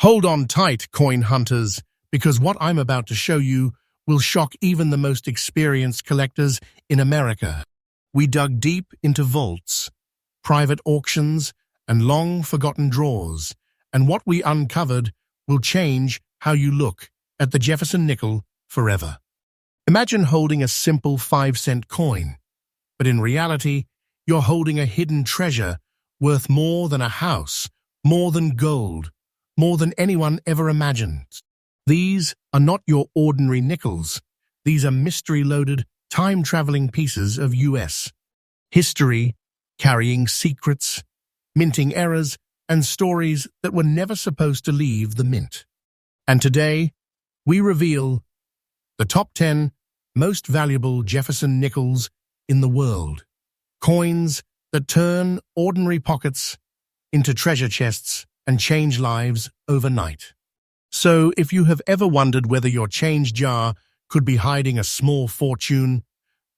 Hold on tight, coin hunters, because what I'm about to show you will shock even the most experienced collectors in America. We dug deep into vaults, private auctions, and long-forgotten drawers, and what we uncovered will change how you look at the Jefferson nickel forever. Imagine holding a simple 5-cent coin, but in reality, you're holding a hidden treasure worth more than a house, more than gold, more than anyone ever imagined. These are not your ordinary nickels. These are mystery-loaded, time-traveling pieces of U.S. history, carrying secrets, minting errors, and stories that were never supposed to leave the mint. And today, we reveal the top 10 most valuable Jefferson nickels in the world. Coins that turn ordinary pockets into treasure chests and change lives overnight. So, if you have ever wondered whether your change jar could be hiding a small fortune,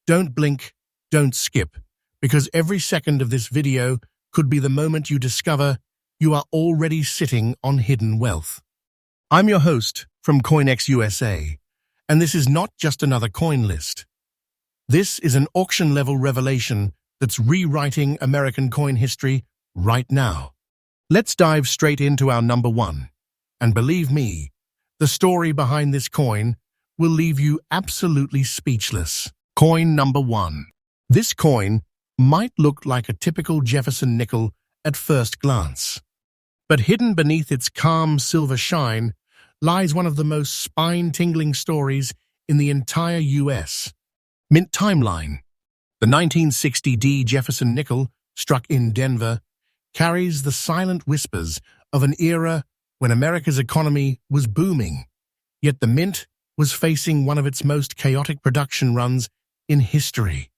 don't blink, don't skip, because every second of this video could be the moment you discover you are already sitting on hidden wealth. I'm your host from CoinX USA, and this is not just another coin list. This is an auction-level revelation that's rewriting American coin history right now. Let's dive straight into our number one. And believe me, the story behind this coin will leave you absolutely speechless. Coin number one. This coin might look like a typical Jefferson nickel at first glance, but hidden beneath its calm silver shine lies one of the most spine-tingling stories in the entire U.S. Mint timeline. The 1960 Jefferson nickel, struck in Denver, carries the silent whispers of an era when America's economy was booming, yet the mint was facing one of its most chaotic production runs in history.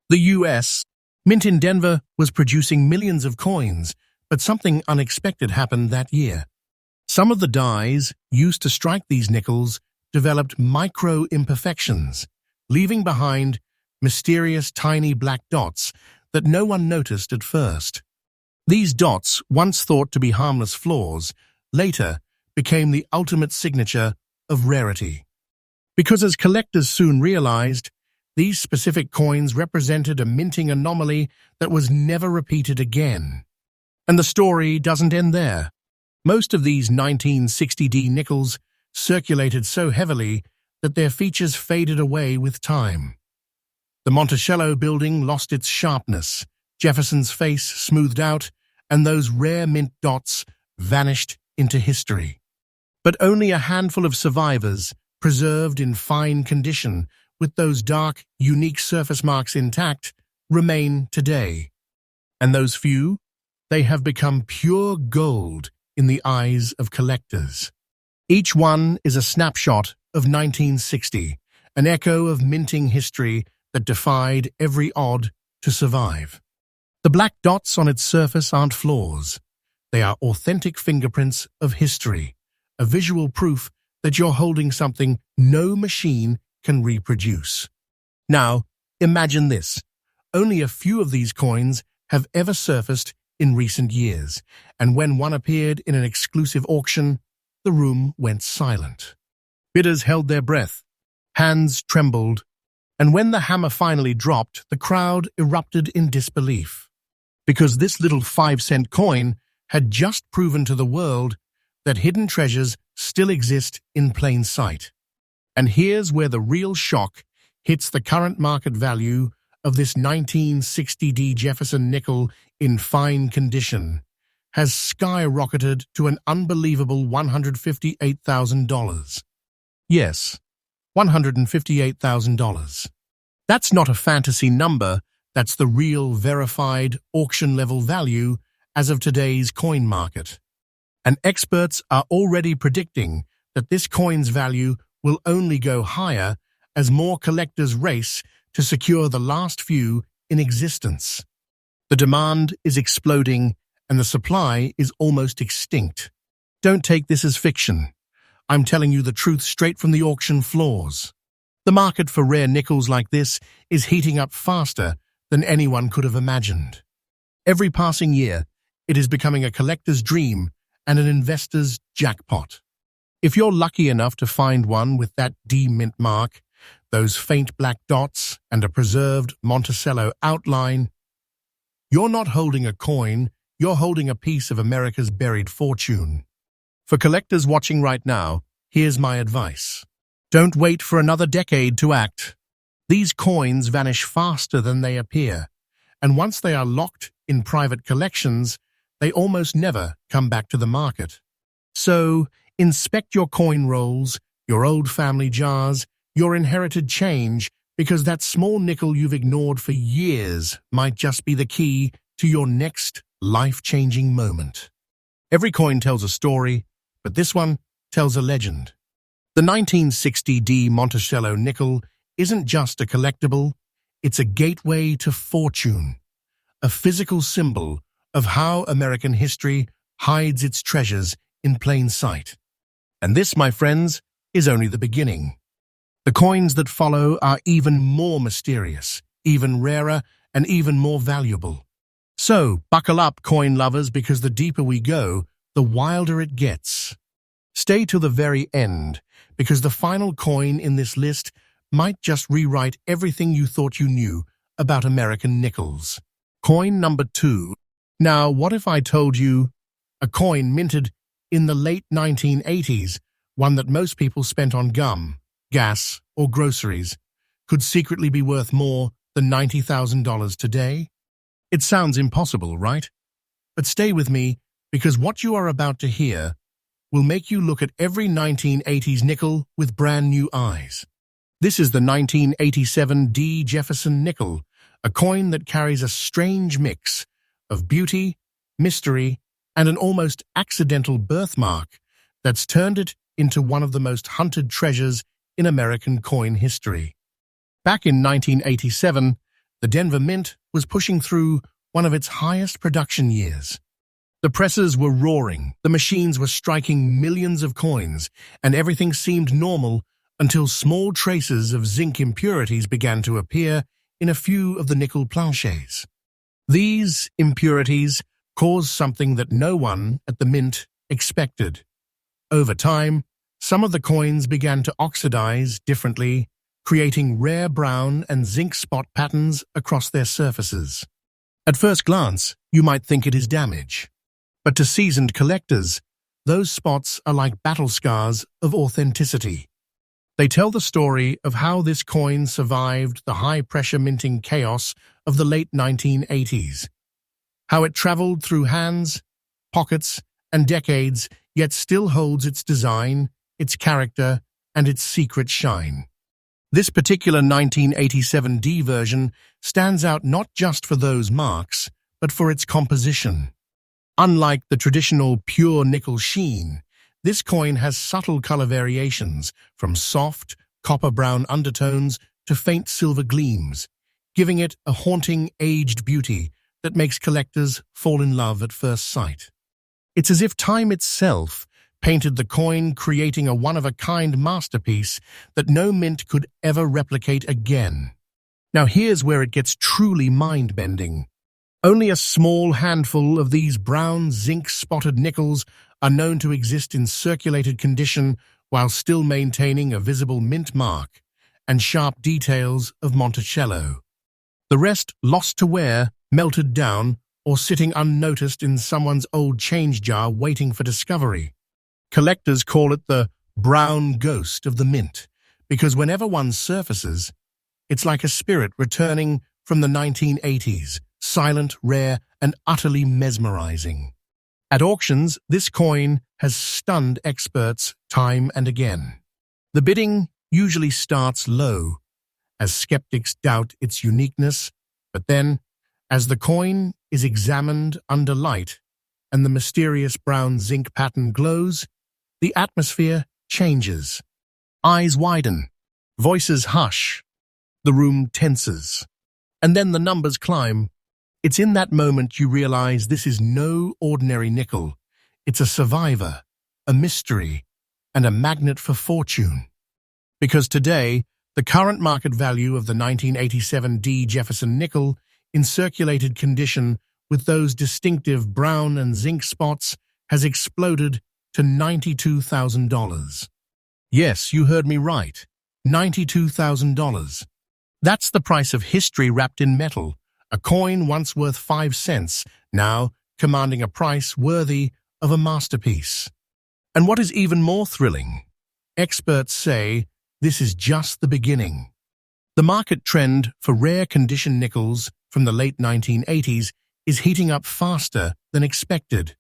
The U.S. Mint in Denver was producing millions of coins, but something unexpected happened that year. Some of the dies used to strike these nickels developed micro-imperfections, leaving behind mysterious tiny black dots that no one noticed at first. These dots, once thought to be harmless flaws, later became the ultimate signature of rarity. Because as collectors soon realized, these specific coins represented a minting anomaly that was never repeated again. And the story doesn't end there. Most of these 1960 nickels circulated so heavily that their features faded away with time. The Monticello building lost its sharpness, Jefferson's face smoothed out, and those rare mint dots vanished into history. But only a handful of survivors, preserved in fine condition, with those dark, unique surface marks intact, remain today. And those few, they have become pure gold in the eyes of collectors. Each one is a snapshot of 1960, an echo of minting history that defied every odd to survive. The black dots on its surface aren't flaws. They are authentic fingerprints of history, a visual proof that you're holding something no machine can reproduce. Now, imagine this. Only a few of these coins have ever surfaced in recent years, and when one appeared in an exclusive auction, the room went silent. Bidders held their breath, hands trembled, and when the hammer finally dropped, the crowd erupted in disbelief. Because this little 5-cent coin had just proven to the world that hidden treasures still exist in plain sight. And here's where the real shock hits: the current market value of this 1960 Jefferson nickel in fine condition has skyrocketed to an unbelievable $158,000. Yes, $158,000. That's not a fantasy number, that's the real, verified, auction-level value as of today's coin market. And experts are already predicting that this coin's value will only go higher as more collectors race to secure the last few in existence. The demand is exploding and the supply is almost extinct. Don't take this as fiction. I'm telling you the truth straight from the auction floors. The market for rare nickels like this is heating up faster than anyone could have imagined. Every passing year, it is becoming a collector's dream, and an investor's jackpot. If you're lucky enough to find one with that D mint mark, those faint black dots, and a preserved Monticello outline, you're not holding a coin, you're holding a piece of America's buried fortune. For collectors watching right now, here's my advice. Don't wait for another decade to act. These coins vanish faster than they appear, and once they are locked in private collections, they almost never come back to the market. So, inspect your coin rolls, your old family jars, your inherited change, because that small nickel you've ignored for years might just be the key to your next life-changing moment. Every coin tells a story, but this one tells a legend. The 1960 D Monticello nickel isn't just a collectible, it's a gateway to fortune, a physical symbol of how American history hides its treasures in plain sight. And this, my friends, is only the beginning. The coins that follow are even more mysterious, even rarer, and even more valuable. So, buckle up, coin lovers, because the deeper we go, the wilder it gets. Stay till the very end, because the final coin in this list might just rewrite everything you thought you knew about American nickels. Coin number 2. Now, what if I told you a coin minted in the late 1980s, one that most people spent on gum, gas, or groceries, could secretly be worth more than $90,000 today? It sounds impossible, right? But stay with me, because what you are about to hear will make you look at every 1980s nickel with brand new eyes. This is the 1987 D Jefferson nickel, a coin that carries a strange mix of beauty, mystery, and an almost accidental birthmark that's turned it into one of the most hunted treasures in American coin history. Back in 1987, the Denver Mint was pushing through one of its highest production years. The presses were roaring, the machines were striking millions of coins, and everything seemed normal until small traces of zinc impurities began to appear in a few of the nickel planchets. These impurities caused something that no one at the mint expected. Over time, some of the coins began to oxidize differently, creating rare brown and zinc spot patterns across their surfaces. At first glance, you might think it is damage. But to seasoned collectors, those spots are like battle scars of authenticity. They tell the story of how this coin survived the high-pressure minting chaos of the late 1980s, how it traveled through hands, pockets, and decades, yet still holds its design, its character, and its secret shine. This particular 1987 D version stands out not just for those marks, but for its composition. Unlike the traditional pure nickel sheen, this coin has subtle color variations, from soft, copper-brown undertones to faint silver gleams, giving it a haunting, aged beauty that makes collectors fall in love at first sight. It's as if time itself painted the coin, creating a one-of-a-kind masterpiece that no mint could ever replicate again. Now here's where it gets truly mind-bending. Only a small handful of these brown zinc-spotted nickels are known to exist in circulated condition while still maintaining a visible mint mark and sharp details of Monticello. The rest lost to wear, melted down, or sitting unnoticed in someone's old change jar waiting for discovery. Collectors call it the brown ghost of the mint, because whenever one surfaces, it's like a spirit returning from the 1980s, silent, rare, and utterly mesmerizing. At auctions, this coin has stunned experts time and again. The bidding usually starts low, as skeptics doubt its uniqueness, but then, as the coin is examined under light and the mysterious brown zinc pattern glows, the atmosphere changes. Eyes widen, voices hush, the room tenses, and then the numbers climb. It's in that moment you realize this is no ordinary nickel. It's a survivor, a mystery, and a magnet for fortune. Because today, the current market value of the 1987 D Jefferson nickel in circulated condition with those distinctive brown and zinc spots has exploded to $92,000. Yes, you heard me right. $92,000. That's the price of history wrapped in metal. A coin once worth 5 cents, now commanding a price worthy of a masterpiece. And what is even more thrilling, experts say this is just the beginning. The market trend for rare condition nickels from the late 1980s is heating up faster than expected.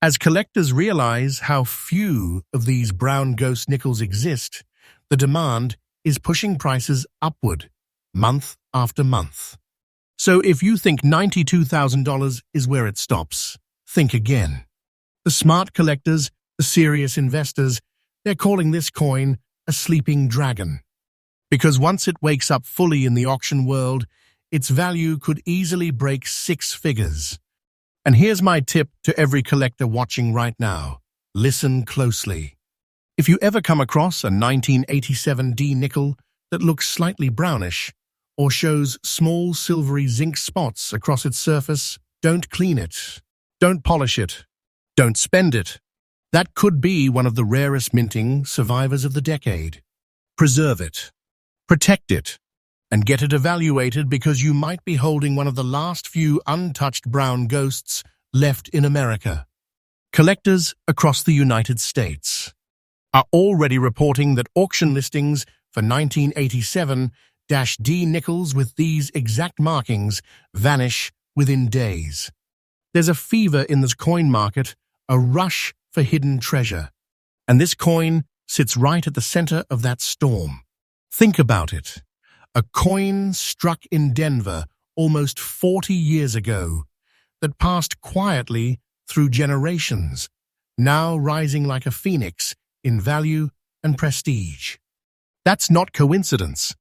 As collectors realize how few of these brown ghost nickels exist, the demand is pushing prices upward, month after month. So if you think $92,000 is where it stops, think again. The smart collectors, the serious investors, they're calling this coin a sleeping dragon. Because once it wakes up fully in the auction world, its value could easily break 6 figures. And here's my tip to every collector watching right now. Listen closely. If you ever come across a 1987 D nickel that looks slightly brownish or shows small silvery zinc spots across its surface, don't clean it. Don't polish it. Don't spend it. That could be one of the rarest minting survivors of the decade. Preserve it. Protect it. And get it evaluated because you might be holding one of the last few untouched brown ghosts left in America. Collectors across the United States are already reporting that auction listings for 1987-D nickels with these exact markings vanish within days. There's a fever in this coin market, a rush for hidden treasure. And this coin sits right at the center of that storm. Think about it. A coin struck in Denver almost 40 years ago that passed quietly through generations, now rising like a phoenix in value and prestige. That's not coincidence.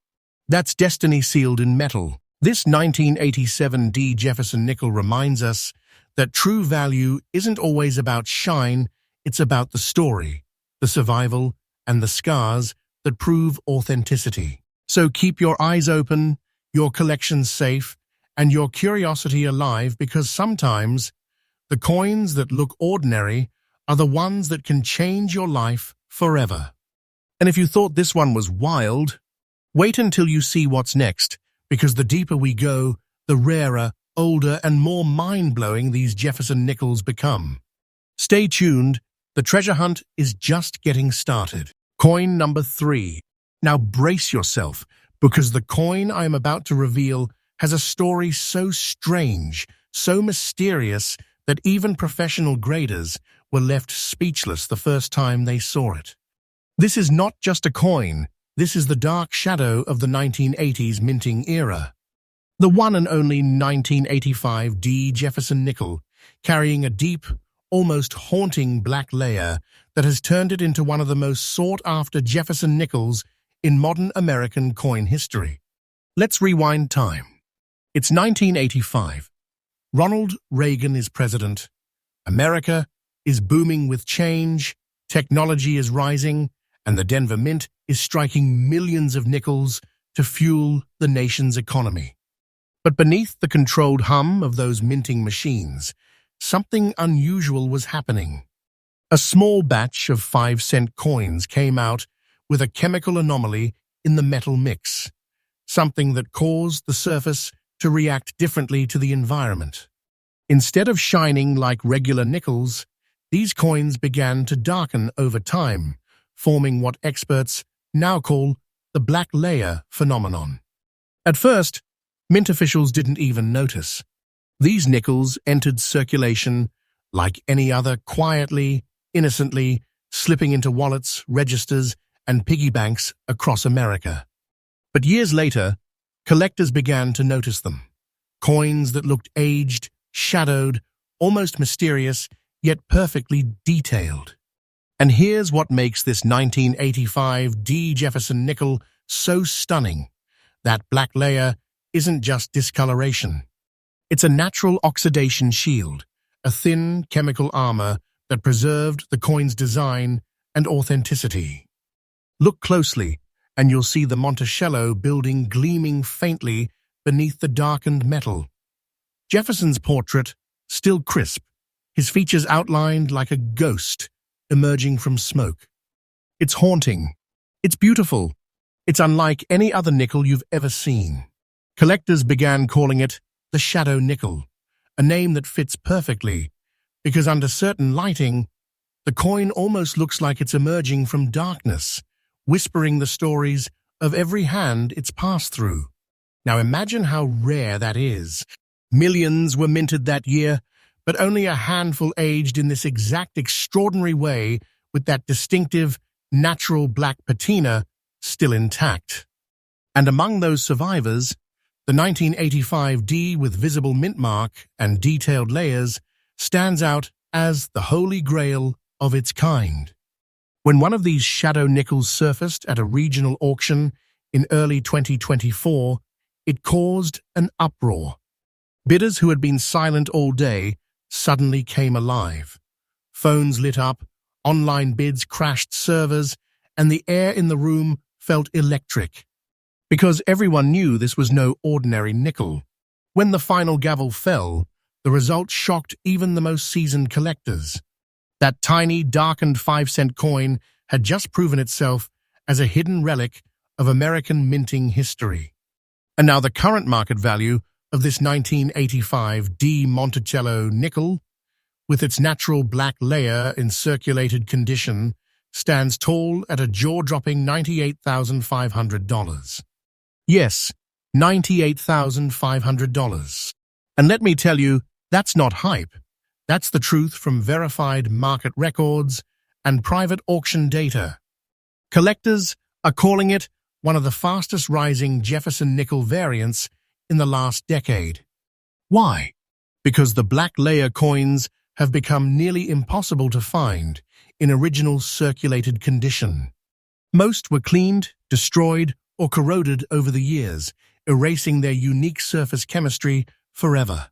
That's destiny sealed in metal. This 1987 D Jefferson nickel reminds us that true value isn't always about shine, it's about the story, the survival, and the scars that prove authenticity. So keep your eyes open, your collection safe, and your curiosity alive because sometimes the coins that look ordinary are the ones that can change your life forever. And if you thought this one was wild, wait until you see what's next, because the deeper we go, the rarer, older, and more mind-blowing these Jefferson nickels become. Stay tuned, the treasure hunt is just getting started. Coin number 3. Now brace yourself, because the coin I am about to reveal has a story so strange, so mysterious, that even professional graders were left speechless the first time they saw it. This is not just a coin, this is the dark shadow of the 1980s minting era. The one and only 1985 D Jefferson nickel, carrying a deep, almost haunting black layer that has turned it into one of the most sought-after Jefferson nickels in modern American coin history. Let's rewind time. It's 1985. Ronald Reagan is president. America is booming with change, technology is rising, and the Denver Mint is striking millions of nickels to fuel the nation's economy. But beneath the controlled hum of those minting machines, something unusual was happening. A small batch of 5-cent coins came out with a chemical anomaly in the metal mix, something that caused the surface to react differently to the environment. Instead of shining like regular nickels, these coins began to darken over time, forming what experts now call the black layer phenomenon. At first, mint officials didn't even notice. These nickels entered circulation like any other, quietly, innocently, slipping into wallets, registers, and piggy banks across America. But years later, collectors began to notice them. Coins that looked aged, shadowed, almost mysterious, yet perfectly detailed. And here's what makes this 1985 D Jefferson nickel so stunning. That black layer isn't just discoloration. It's a natural oxidation shield, a thin chemical armor that preserved the coin's design and authenticity. Look closely, and you'll see the Monticello building gleaming faintly beneath the darkened metal. Jefferson's portrait, still crisp, his features outlined like a ghost emerging from smoke. It's haunting. It's beautiful. It's unlike any other nickel you've ever seen. Collectors began calling it the shadow nickel, a name that fits perfectly because under certain lighting, the coin almost looks like it's emerging from darkness, whispering the stories of every hand it's passed through. Now imagine how rare that is. Millions were minted that year, but only a handful aged in this exact extraordinary way with that distinctive, natural black patina still intact. And among those survivors, the 1985 D with visible mint mark and detailed layers stands out as the holy grail of its kind. When one of these shadow nickels surfaced at a regional auction in early 2024, it caused an uproar. Bidders who had been silent all day suddenly came alive. Phones lit up, online bids crashed servers, and the air in the room felt electric. Because everyone knew this was no ordinary nickel. When the final gavel fell, the result shocked even the most seasoned collectors. That tiny, darkened 5-cent coin had just proven itself as a hidden relic of American minting history. And now the current market value of this 1985 D Monticello nickel, with its natural black layer in circulated condition, stands tall at a jaw-dropping $98,500. Yes, $98,500. And let me tell you, that's not hype. That's the truth from verified market records and private auction data. Collectors are calling it one of the fastest rising Jefferson nickel variants in the last decade. Why? Because the black layer coins have become nearly impossible to find in original circulated condition. Most were cleaned, destroyed, or corroded over the years, erasing their unique surface chemistry forever.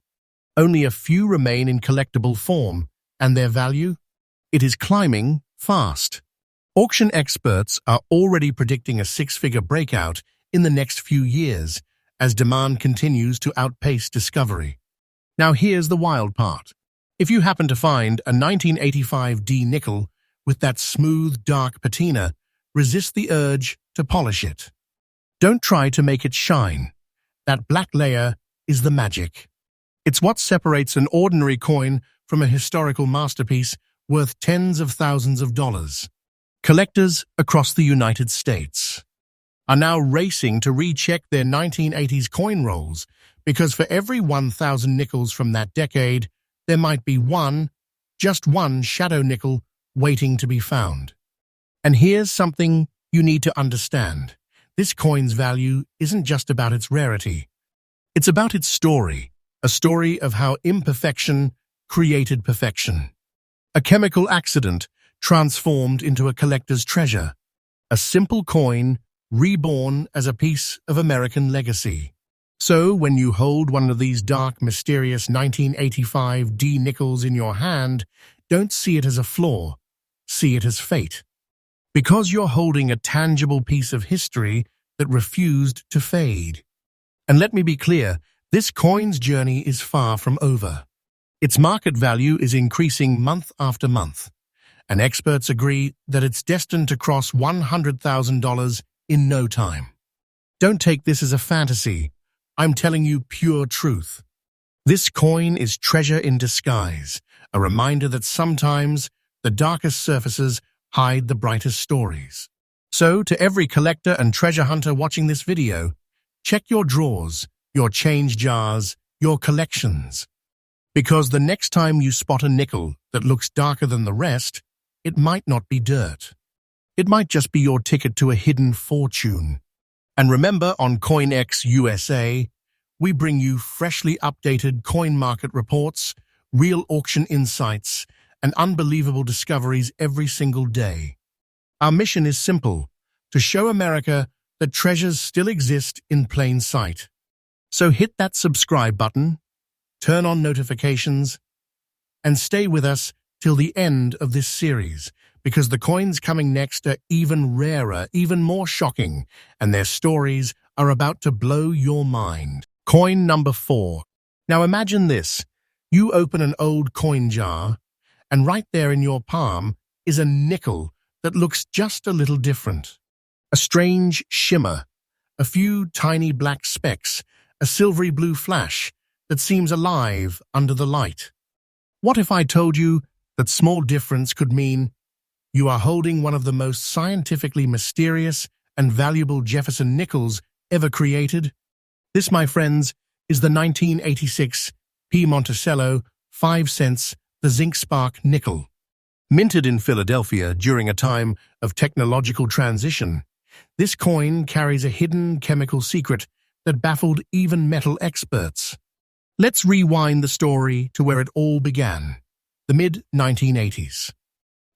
Only a few remain in collectible form, and their value? It is climbing fast. Auction experts are already predicting a six-figure breakout in the next few years as demand continues to outpace discovery. Now here's the wild part. If you happen to find a 1985 D nickel with that smooth, dark patina, resist the urge to polish it. Don't try to make it shine. That black layer is the magic. It's what separates an ordinary coin from a historical masterpiece worth tens of thousands of dollars. Collectors across the United States are now racing to recheck their 1980s coin rolls because for every 1,000 nickels from that decade, there might be just one shadow nickel waiting to be found. And here's something you need to understand. This coin's value isn't just about its rarity. It's about its story, a story of how imperfection created perfection. A chemical accident transformed into a collector's treasure. A simple coin reborn as a piece of American legacy. So when you hold one of these dark, mysterious 1985 D nickels in your hand, don't see it as a flaw. See it as fate. Because you're holding a tangible piece of history that refused to fade. And let me be clear, this coin's journey is far from over. Its market value is increasing month after month, and experts agree that it's destined to cross $100,000 in no time. Don't take this as a fantasy. I'm telling you pure truth. This coin is treasure in disguise, a reminder that sometimes the darkest surfaces hide the brightest stories. So, to every collector and treasure hunter watching this video, check your drawers, your change jars, your collections. Because the next time you spot a nickel that looks darker than the rest, it might not be dirt. It might just be your ticket to a hidden fortune. And remember, on CoinX USA, we bring you freshly updated coin market reports, real auction insights, and unbelievable discoveries every single day. Our mission is simple: to show America that treasures still exist in plain sight. So hit that subscribe button, turn on notifications, and stay with us till the end of this series, because the coins coming next are even rarer, even more shocking, and their stories are about to blow your mind. Coin number 4. Now imagine this. You open an old coin jar, and right there in your palm is a nickel that looks just a little different. A strange shimmer, a few tiny black specks, a silvery blue flash that seems alive under the light. What if I told you that small difference could mean you are holding one of the most scientifically mysterious and valuable Jefferson Nickels ever created? This, my friends, is the 1986 P. Monticello 5 cents, the zinc spark nickel. Minted in Philadelphia during a time of technological transition, this coin carries a hidden chemical secret that baffled even metal experts. Let's rewind the story to where it all began, the mid-1980s.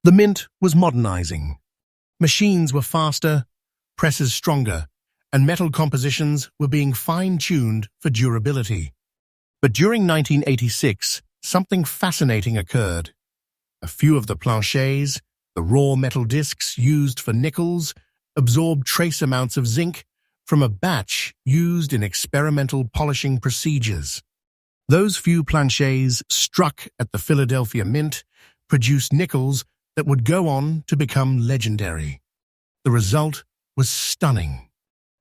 The mint was modernizing. Machines were faster, presses stronger, and metal compositions were being fine-tuned for durability. But during 1986, something fascinating occurred. A few of the planchets, the raw metal discs used for nickels, absorbed trace amounts of zinc from a batch used in experimental polishing procedures. Those few planchets struck at the Philadelphia Mint produced nickels that would go on to become legendary. The result was stunning.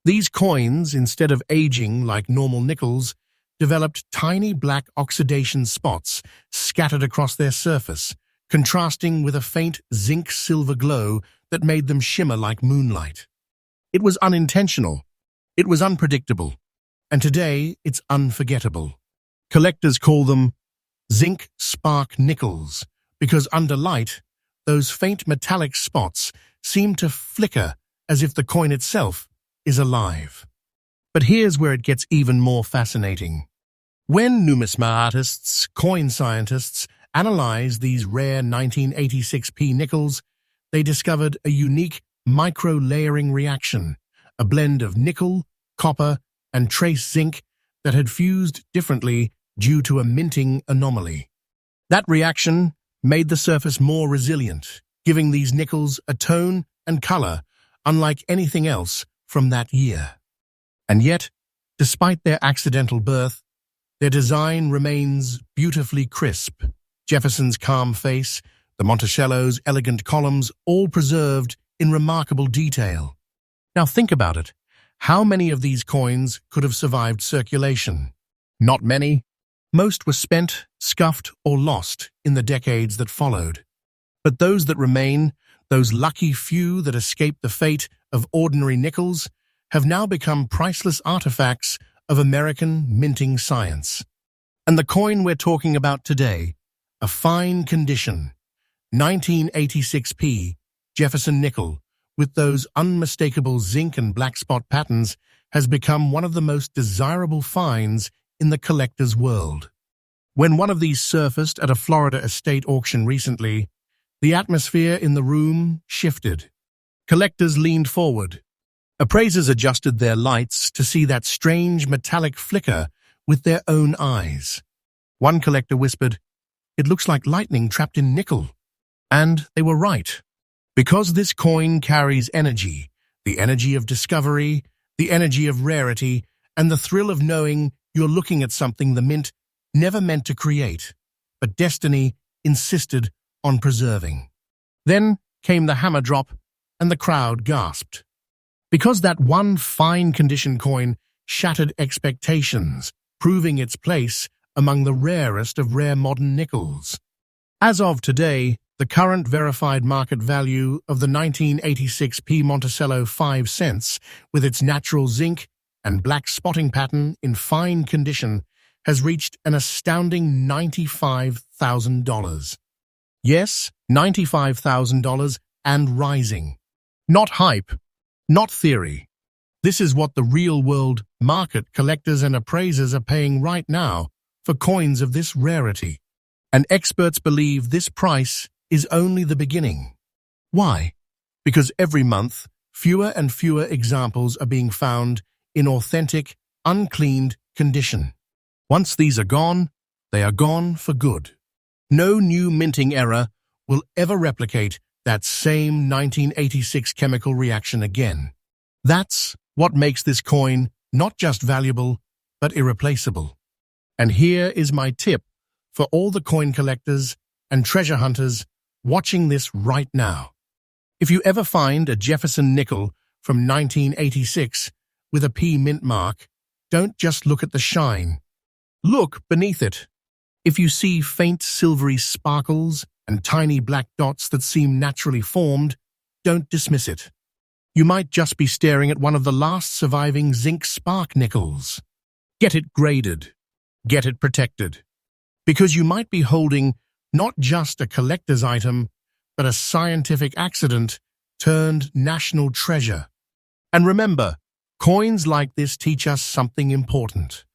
These coins, instead of aging like normal nickels, developed tiny black oxidation spots scattered across their surface, contrasting with a faint zinc-silver glow that made them shimmer like moonlight. It was unintentional, it was unpredictable, and today it's unforgettable. Collectors call them zinc spark nickels because under light, those faint metallic spots seem to flicker as if the coin itself is alive. But here's where it gets even more fascinating. When numismatists, coin scientists, analyzed these rare 1986p nickels, they discovered a unique micro-layering reaction, a blend of nickel, copper, and trace zinc that had fused differently due to a minting anomaly. That reaction made the surface more resilient, giving these nickels a tone and color unlike anything else from that year. And yet, despite their accidental birth, their design remains beautifully crisp. Jefferson's calm face, the Monticello's elegant columns, all preserved in remarkable detail. Now think about it. How many of these coins could have survived circulation? Not many. Most were spent, scuffed, or lost in the decades that followed. But those that remain, those lucky few that escaped the fate of ordinary nickels, have now become priceless artifacts of American minting science. And the coin we're talking about today, a fine condition, 1986p Jefferson nickel, with those unmistakable zinc and black spot patterns, has become one of the most desirable finds in the collector's world. When one of these surfaced at a Florida estate auction recently, the atmosphere in the room shifted. Collectors leaned forward. Appraisers adjusted their lights to see that strange metallic flicker with their own eyes. One collector whispered, "It looks like lightning trapped in nickel." And they were right. Because this coin carries energy, the energy of discovery, the energy of rarity, and the thrill of knowing you're looking at something the mint never meant to create, but destiny insisted on preserving. Then came the hammer drop, and the crowd gasped. Because that one fine-condition coin shattered expectations, proving its place among the rarest of rare modern nickels. As of today, the current verified market value of the 1986p Monticello 5 cents, with its natural zinc and black spotting pattern in fine condition, has reached an astounding $95,000. Yes, $95,000 and rising. Not hype. Not theory. This is what the real-world market collectors and appraisers are paying right now for coins of this rarity. And experts believe this price is only the beginning. Why? Because every month, fewer and fewer examples are being found in authentic, uncleaned condition. Once these are gone, they are gone for good. No new minting era will ever replicate that same 1986 chemical reaction again. That's what makes this coin not just valuable, but irreplaceable. And here is my tip for all the coin collectors and treasure hunters watching this right now. If you ever find a Jefferson nickel from 1986 with a P mint mark, don't just look at the shine. Look beneath it. If you see faint silvery sparkles and tiny black dots that seem naturally formed, don't dismiss it. You might just be staring at one of the last surviving zinc spark nickels. Get it graded. Get it protected. Because you might be holding not just a collector's item, but a scientific accident turned national treasure. And remember, coins like this teach us something important.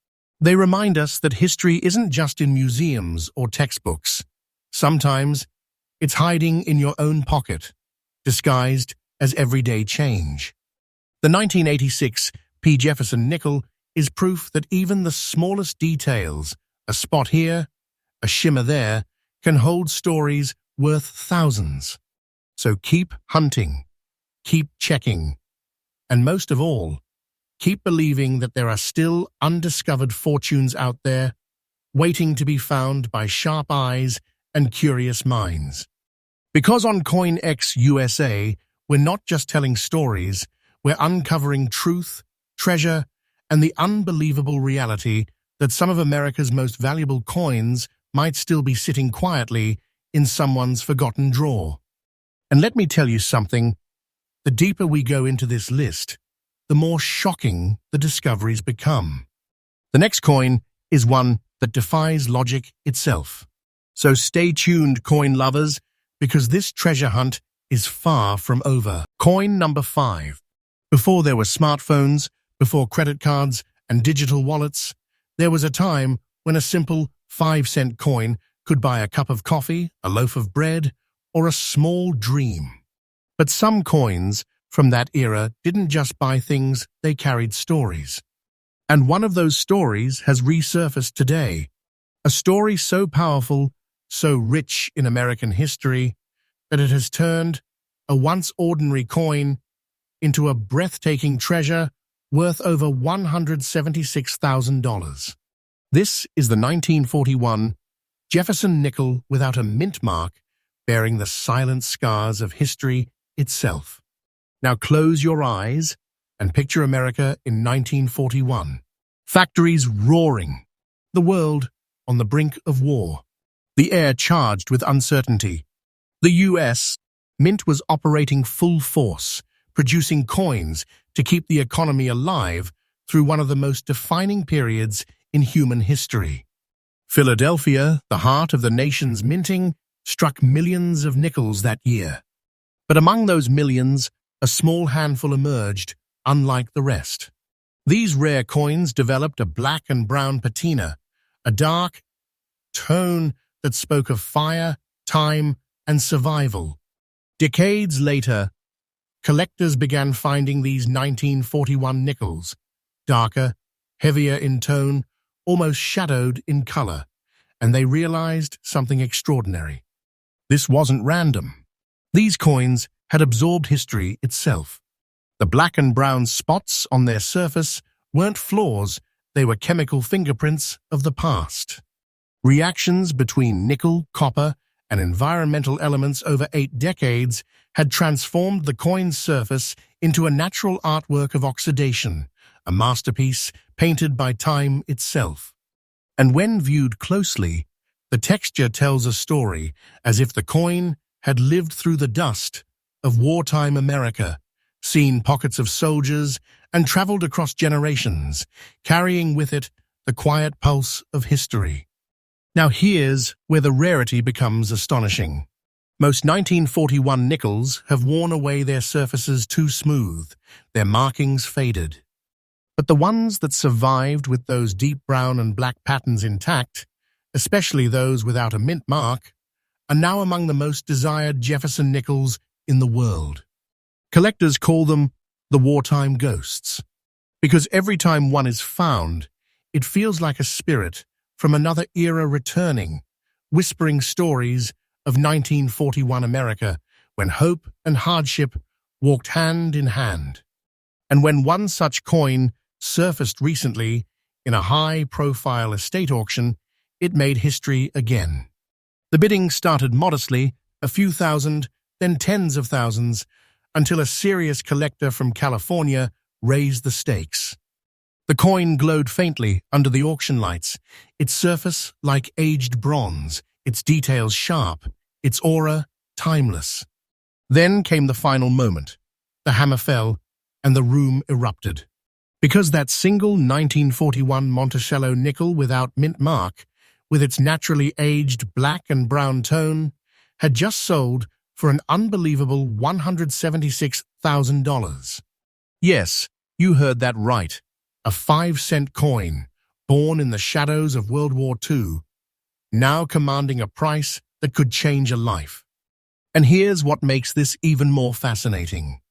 They remind us that history isn't just in museums or textbooks. Sometimes it's hiding in your own pocket, disguised as everyday change. The 1986 P. Jefferson nickel is proof that even the smallest details, a spot here, a shimmer there, can hold stories worth thousands. So keep hunting, keep checking, and most of all, keep believing that there are still undiscovered fortunes out there, waiting to be found by sharp eyes and curious minds. Because on CoinX USA, we're not just telling stories, we're uncovering truth, treasure, and the unbelievable reality that some of America's most valuable coins might still be sitting quietly in someone's forgotten drawer. And let me tell you something, the deeper we go into this list, the more shocking the discoveries become. The next coin is one that defies logic itself. So stay tuned, coin lovers, because this treasure hunt is far from over. Coin number 5. Before there were smartphones, before credit cards and digital wallets, there was a time when a simple 5-cent coin could buy a cup of coffee, a loaf of bread, or a small dream. But some coins from that era didn't just buy things, they carried stories. And one of those stories has resurfaced today. A story so powerful, so rich in American history, that it has turned a once ordinary coin into a breathtaking treasure worth over $176,000. This is the 1941 Jefferson nickel without a mint mark, bearing the silent scars of history itself. Now close your eyes and picture America in 1941. Factories roaring, the world on the brink of war, the air charged with uncertainty. The U.S. Mint was operating full force, producing coins to keep the economy alive through one of the most defining periods in human history. Philadelphia, the heart of the nation's minting, struck millions of nickels that year. But among those millions, a small handful emerged, unlike the rest. These rare coins developed a black and brown patina, a dark tone that spoke of fire, time, and survival. Decades later, collectors began finding these 1941 nickels, darker, heavier in tone, almost shadowed in color, and they realized something extraordinary. This wasn't random. These coins had absorbed history itself. The black and brown spots on their surface weren't flaws, they were chemical fingerprints of the past. Reactions between nickel, copper, and environmental elements over 8 decades had transformed the coin's surface into a natural artwork of oxidation, a masterpiece painted by time itself. And when viewed closely, the texture tells a story as if the coin had lived through the dust of wartime America, seen pockets of soldiers, and traveled across generations, carrying with it the quiet pulse of history. Now here's where the rarity becomes astonishing. Most 1941 nickels have worn away, their surfaces too smooth, their markings faded. But the ones that survived with those deep brown and black patterns intact, especially those without a mint mark, are now among the most desired Jefferson nickels in the world. Collectors call them the wartime ghosts, because every time one is found, it feels like a spirit from another era returning, whispering stories of 1941 America, when hope and hardship walked hand in hand. And when one such coin surfaced recently in a high-profile estate auction, it made history again. The bidding started modestly, a few thousand, then tens of thousands, until a serious collector from California raised the stakes. The coin glowed faintly under the auction lights, its surface like aged bronze, its details sharp, its aura timeless. Then came the final moment. The hammer fell, and the room erupted. Because that single 1941 Monticello nickel without mint mark, with its naturally aged black and brown tone, had just sold for an unbelievable $176,000. Yes, you heard that right. A 5-cent coin, born in the shadows of World War II, now commanding a price that could change a life. And here's what makes this even more fascinating.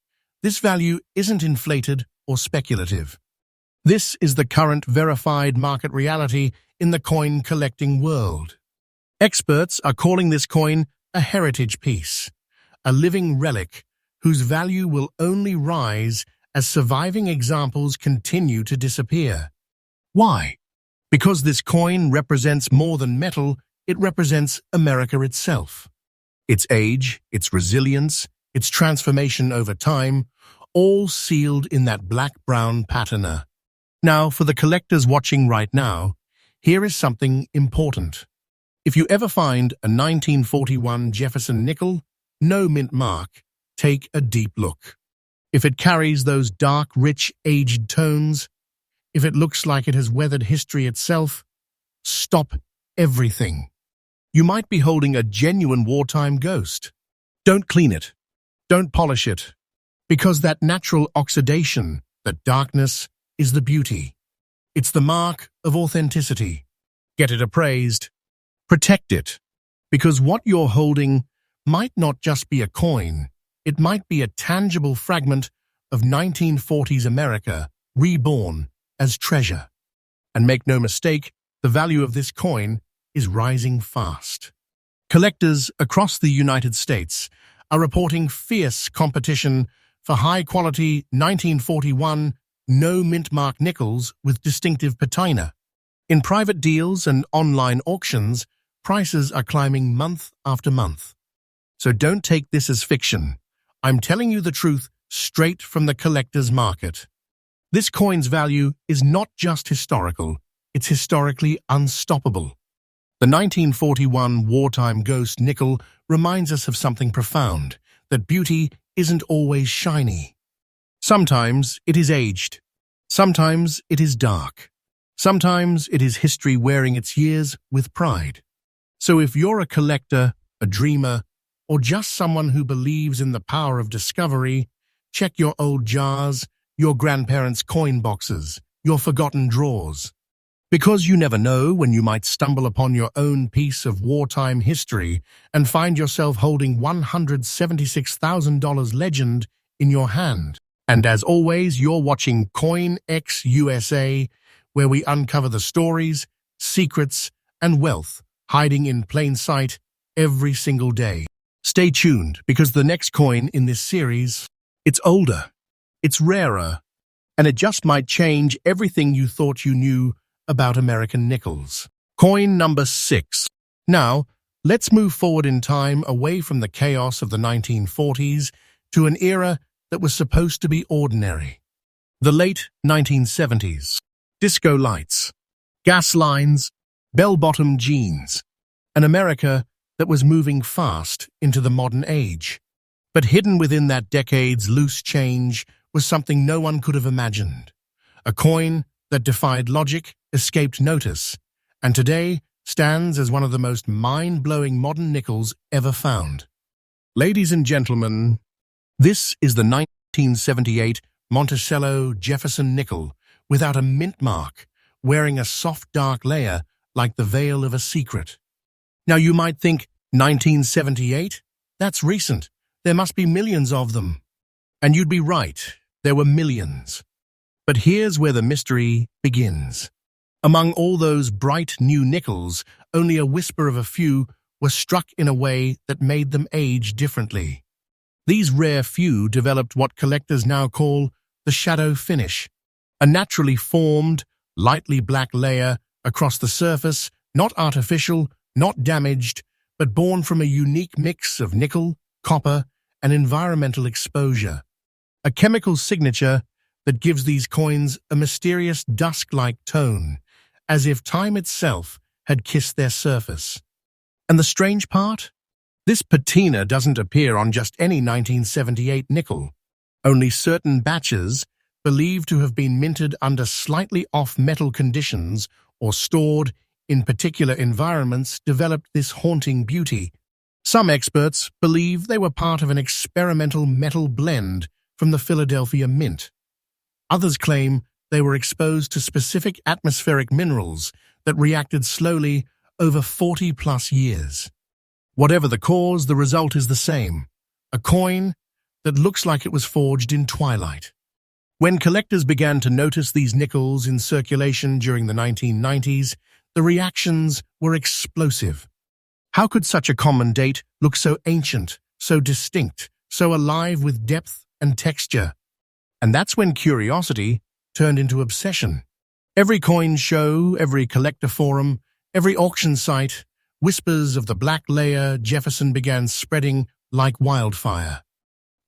This value isn't inflated or speculative. This is the current verified market reality in the coin collecting world. Experts are calling this coin a heritage piece, a living relic whose value will only rise as surviving examples continue to disappear. Why? Because this coin represents more than metal, it represents America itself. Its age, its resilience, its transformation over time, all sealed in that black-brown patina. Now, for the collectors watching right now, here is something important. If you ever find a 1941 Jefferson nickel, no mint mark, take a deep look. If it carries those dark, rich, aged tones, if it looks like it has weathered history itself, stop everything. You might be holding a genuine wartime ghost. Don't clean it. Don't polish it. Because that natural oxidation, that darkness, is the beauty. It's the mark of authenticity. Get it appraised. Protect it. Because what you're holding might not just be a coin. It might be a tangible fragment of 1940s America, reborn as treasure. And make no mistake, the value of this coin is rising fast. Collectors across the United States are reporting fierce competition for high-quality 1941 no-mint-mark nickels with distinctive patina. In private deals and online auctions, prices are climbing month after month. So don't take this as fiction. I'm telling you the truth straight from the collector's market. This coin's value is not just historical, it's historically unstoppable. The 1941 wartime ghost nickel reminds us of something profound, that beauty isn't always shiny. Sometimes it is aged. Sometimes it is dark. Sometimes it is history wearing its years with pride. So if you're a collector, a dreamer, or just someone who believes in the power of discovery, check your old jars, your grandparents' coin boxes, your forgotten drawers. Because you never know when you might stumble upon your own piece of wartime history and find yourself holding $176,000 legend in your hand. And as always, you're watching CoinX USA, where we uncover the stories, secrets, and wealth hiding in plain sight every single day. Stay tuned, because the next coin in this series, it's older, it's rarer, and it just might change everything you thought you knew about American nickels. Coin number 6. Now, let's move forward in time away from the chaos of the 1940s to an era that was supposed to be ordinary. The late 1970s. Disco lights, gas lines, bell-bottom jeans, an America that was moving fast into the modern age. But hidden within that decade's loose change was something no one could have imagined. A coin that defied logic, escaped notice, and today stands as one of the most mind-blowing modern nickels ever found. Ladies and gentlemen, this is the 1978 Monticello Jefferson nickel without a mint mark, wearing a soft dark layer like the veil of a secret. Now you might think, 1978? That's recent. There must be millions of them. And you'd be right, there were millions. But here's where the mystery begins. Among all those bright new nickels, only a whisper of a few were struck in a way that made them age differently. These rare few developed what collectors now call the shadow finish, a naturally formed, lightly black layer across the surface Not artificial, not damaged, but born from a unique mix of nickel, copper, and environmental exposure. A chemical signature that gives these coins a mysterious dusk-like tone, as if time itself had kissed their surface. And the strange part? This patina doesn't appear on just any 1978 nickel. Only certain batches, believed to have been minted under slightly off-metal conditions or stored in particular environments, developed this haunting beauty. Some experts believe they were part of an experimental metal blend from the Philadelphia Mint. Others claim they were exposed to specific atmospheric minerals that reacted slowly over 40-plus years. Whatever the cause, the result is the same: a coin that looks like it was forged in twilight. When collectors began to notice these nickels in circulation during the 1990s, the reactions were explosive. How could such a common date look so ancient, so distinct, so alive with depth and texture? And that's when curiosity turned into obsession. Every coin show, every collector forum, every auction site, whispers of the black layer Jefferson began spreading like wildfire.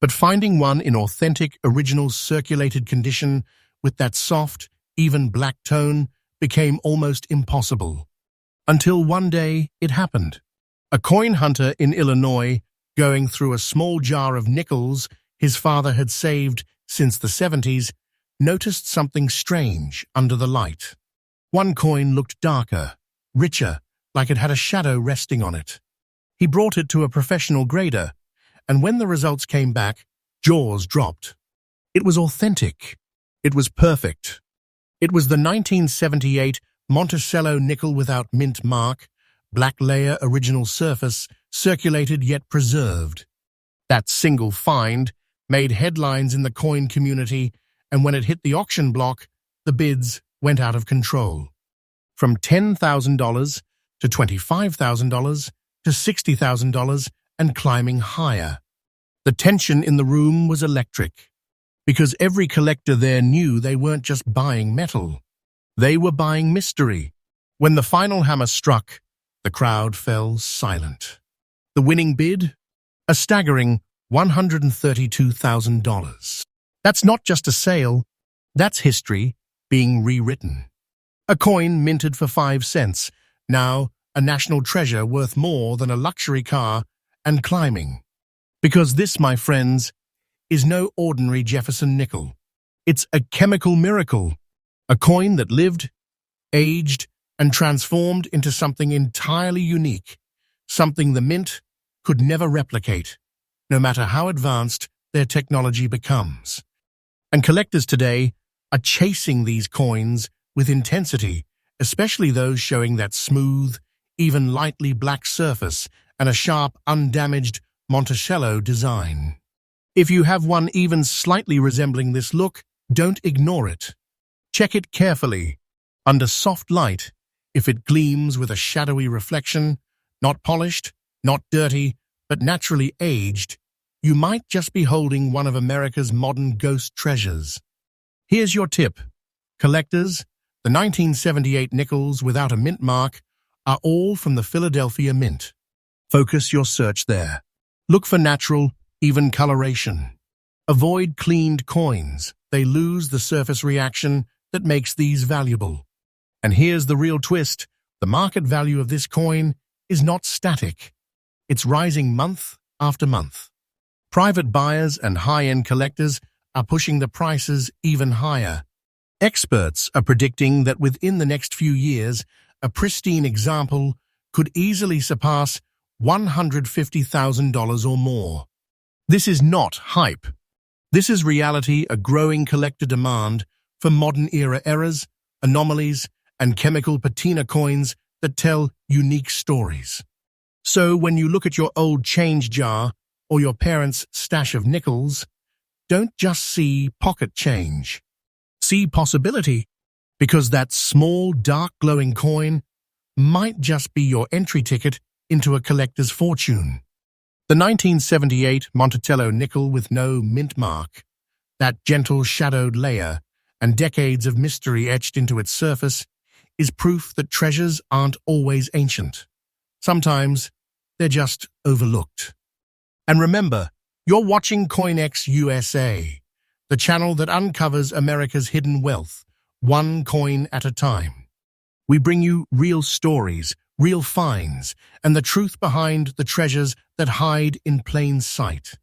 But finding one in authentic, original circulated condition with that soft, even black tone became almost impossible. Until one day it happened. A coin hunter in Illinois, going through a small jar of nickels his father had saved since the 70s, noticed something strange under the light. One coin looked darker, richer, like it had a shadow resting on it. He brought it to a professional grader, and when the results came back, jaws dropped. It was authentic. It was perfect. It was the 1978 Monticello nickel without mint mark, black layer original surface, circulated yet preserved. That single find made headlines in the coin community, and when it hit the auction block, the bids went out of control. From $10,000 to $25,000 to $60,000 and climbing higher. The tension in the room was electric, because every collector there knew they weren't just buying metal. They were buying mystery. When the final hammer struck, the crowd fell silent. The winning bid? A staggering $132,000. That's not just a sale, that's history being rewritten. A coin minted for 5 cents, now a national treasure worth more than a luxury car and climbing. Because this, my friends, is no ordinary Jefferson nickel. It's a chemical miracle, a coin that lived, aged, and transformed into something entirely unique, something the mint could never replicate, no matter how advanced their technology becomes. And collectors today are chasing these coins with intensity, especially those showing that smooth, even lightly black surface and a sharp, undamaged Monticello design. If you have one even slightly resembling this look, don't ignore it. Check it carefully. Under soft light, if it gleams with a shadowy reflection, not polished, not dirty, but naturally aged, you might just be holding one of America's modern ghost treasures. Here's your tip. Collectors, the 1978 nickels without a mint mark are all from the Philadelphia Mint. Focus your search there. Look for natural, even coloration. Avoid cleaned coins. They lose the surface reaction that makes these valuable. And here's the real twist. The market value of this coin is not static. It's rising month after month. Private buyers and high-end collectors are pushing the prices even higher. Experts are predicting that within the next few years, a pristine example could easily surpass $150,000 or more. This is not hype. This is reality, a growing collector demand for modern-era errors, anomalies, and chemical patina coins that tell unique stories. So when you look at your old change jar or your parents' stash of nickels, don't just see pocket change. See possibility, because that small, dark, glowing coin might just be your entry ticket into a collector's fortune. The 1978 Monticello nickel with no mint mark, that gentle shadowed layer and decades of mystery etched into its surface, is proof that treasures aren't always ancient. Sometimes they're just overlooked. And remember, you're watching CoinX USA, the channel that uncovers America's hidden wealth, one coin at a time. We bring you real stories, real finds, and the truth behind the treasures that hide in plain sight.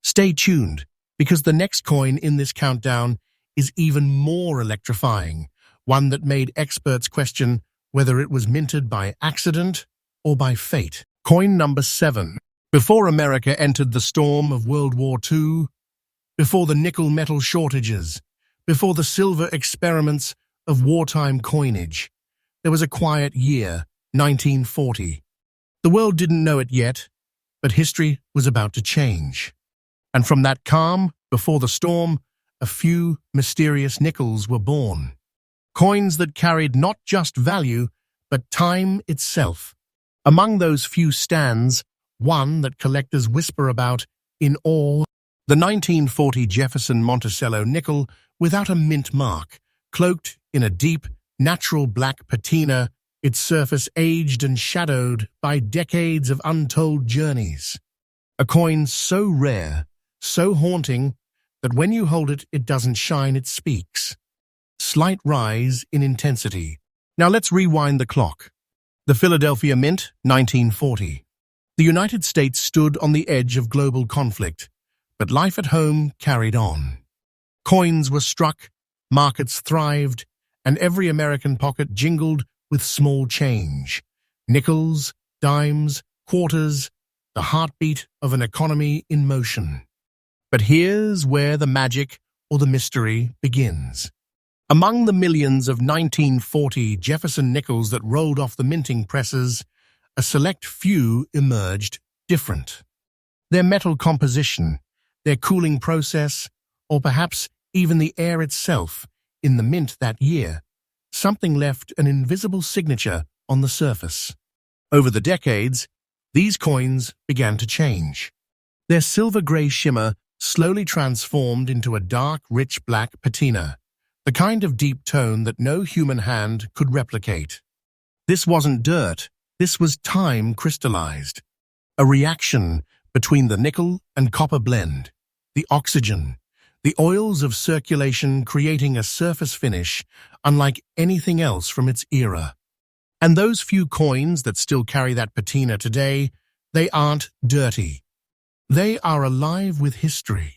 Stay tuned, because the next coin in this countdown is even more electrifying, one that made experts question whether it was minted by accident or by fate. Coin number 7. Before America entered the storm of World War II, before the nickel metal shortages, before the silver experiments of wartime coinage, there was a quiet year, 1940. The world didn't know it yet, but history was about to change. And from that calm, before the storm, a few mysterious nickels were born. Coins that carried not just value, but time itself. Among those few stands, one that collectors whisper about in awe, the 1940 Jefferson Monticello nickel without a mint mark, cloaked in a deep, natural black patina, its surface aged and shadowed by decades of untold journeys. A coin so rare, so haunting, that when you hold it, it doesn't shine, it speaks. Slight rise in intensity. Now let's rewind the clock. The Philadelphia Mint, 1940. The United States stood on the edge of global conflict, but life at home carried on. Coins were struck, markets thrived, and every American pocket jingled with small change. Nickels, dimes, quarters, the heartbeat of an economy in motion. But here's where the magic or the mystery begins. Among the millions of 1940 Jefferson nickels that rolled off the minting presses, a select few emerged different. Their metal composition, their cooling process, or perhaps even the air itself in the mint that year, something left an invisible signature on the surface. Over the decades, these coins began to change. Their silver-gray shimmer slowly transformed into a dark, rich black patina, the kind of deep tone that no human hand could replicate. This wasn't dirt, this was time crystallized. A reaction between the nickel and copper blend, the oxygen, the oils of circulation creating a surface finish unlike anything else from its era. And those few coins that still carry that patina today, they aren't dirty. They are alive with history.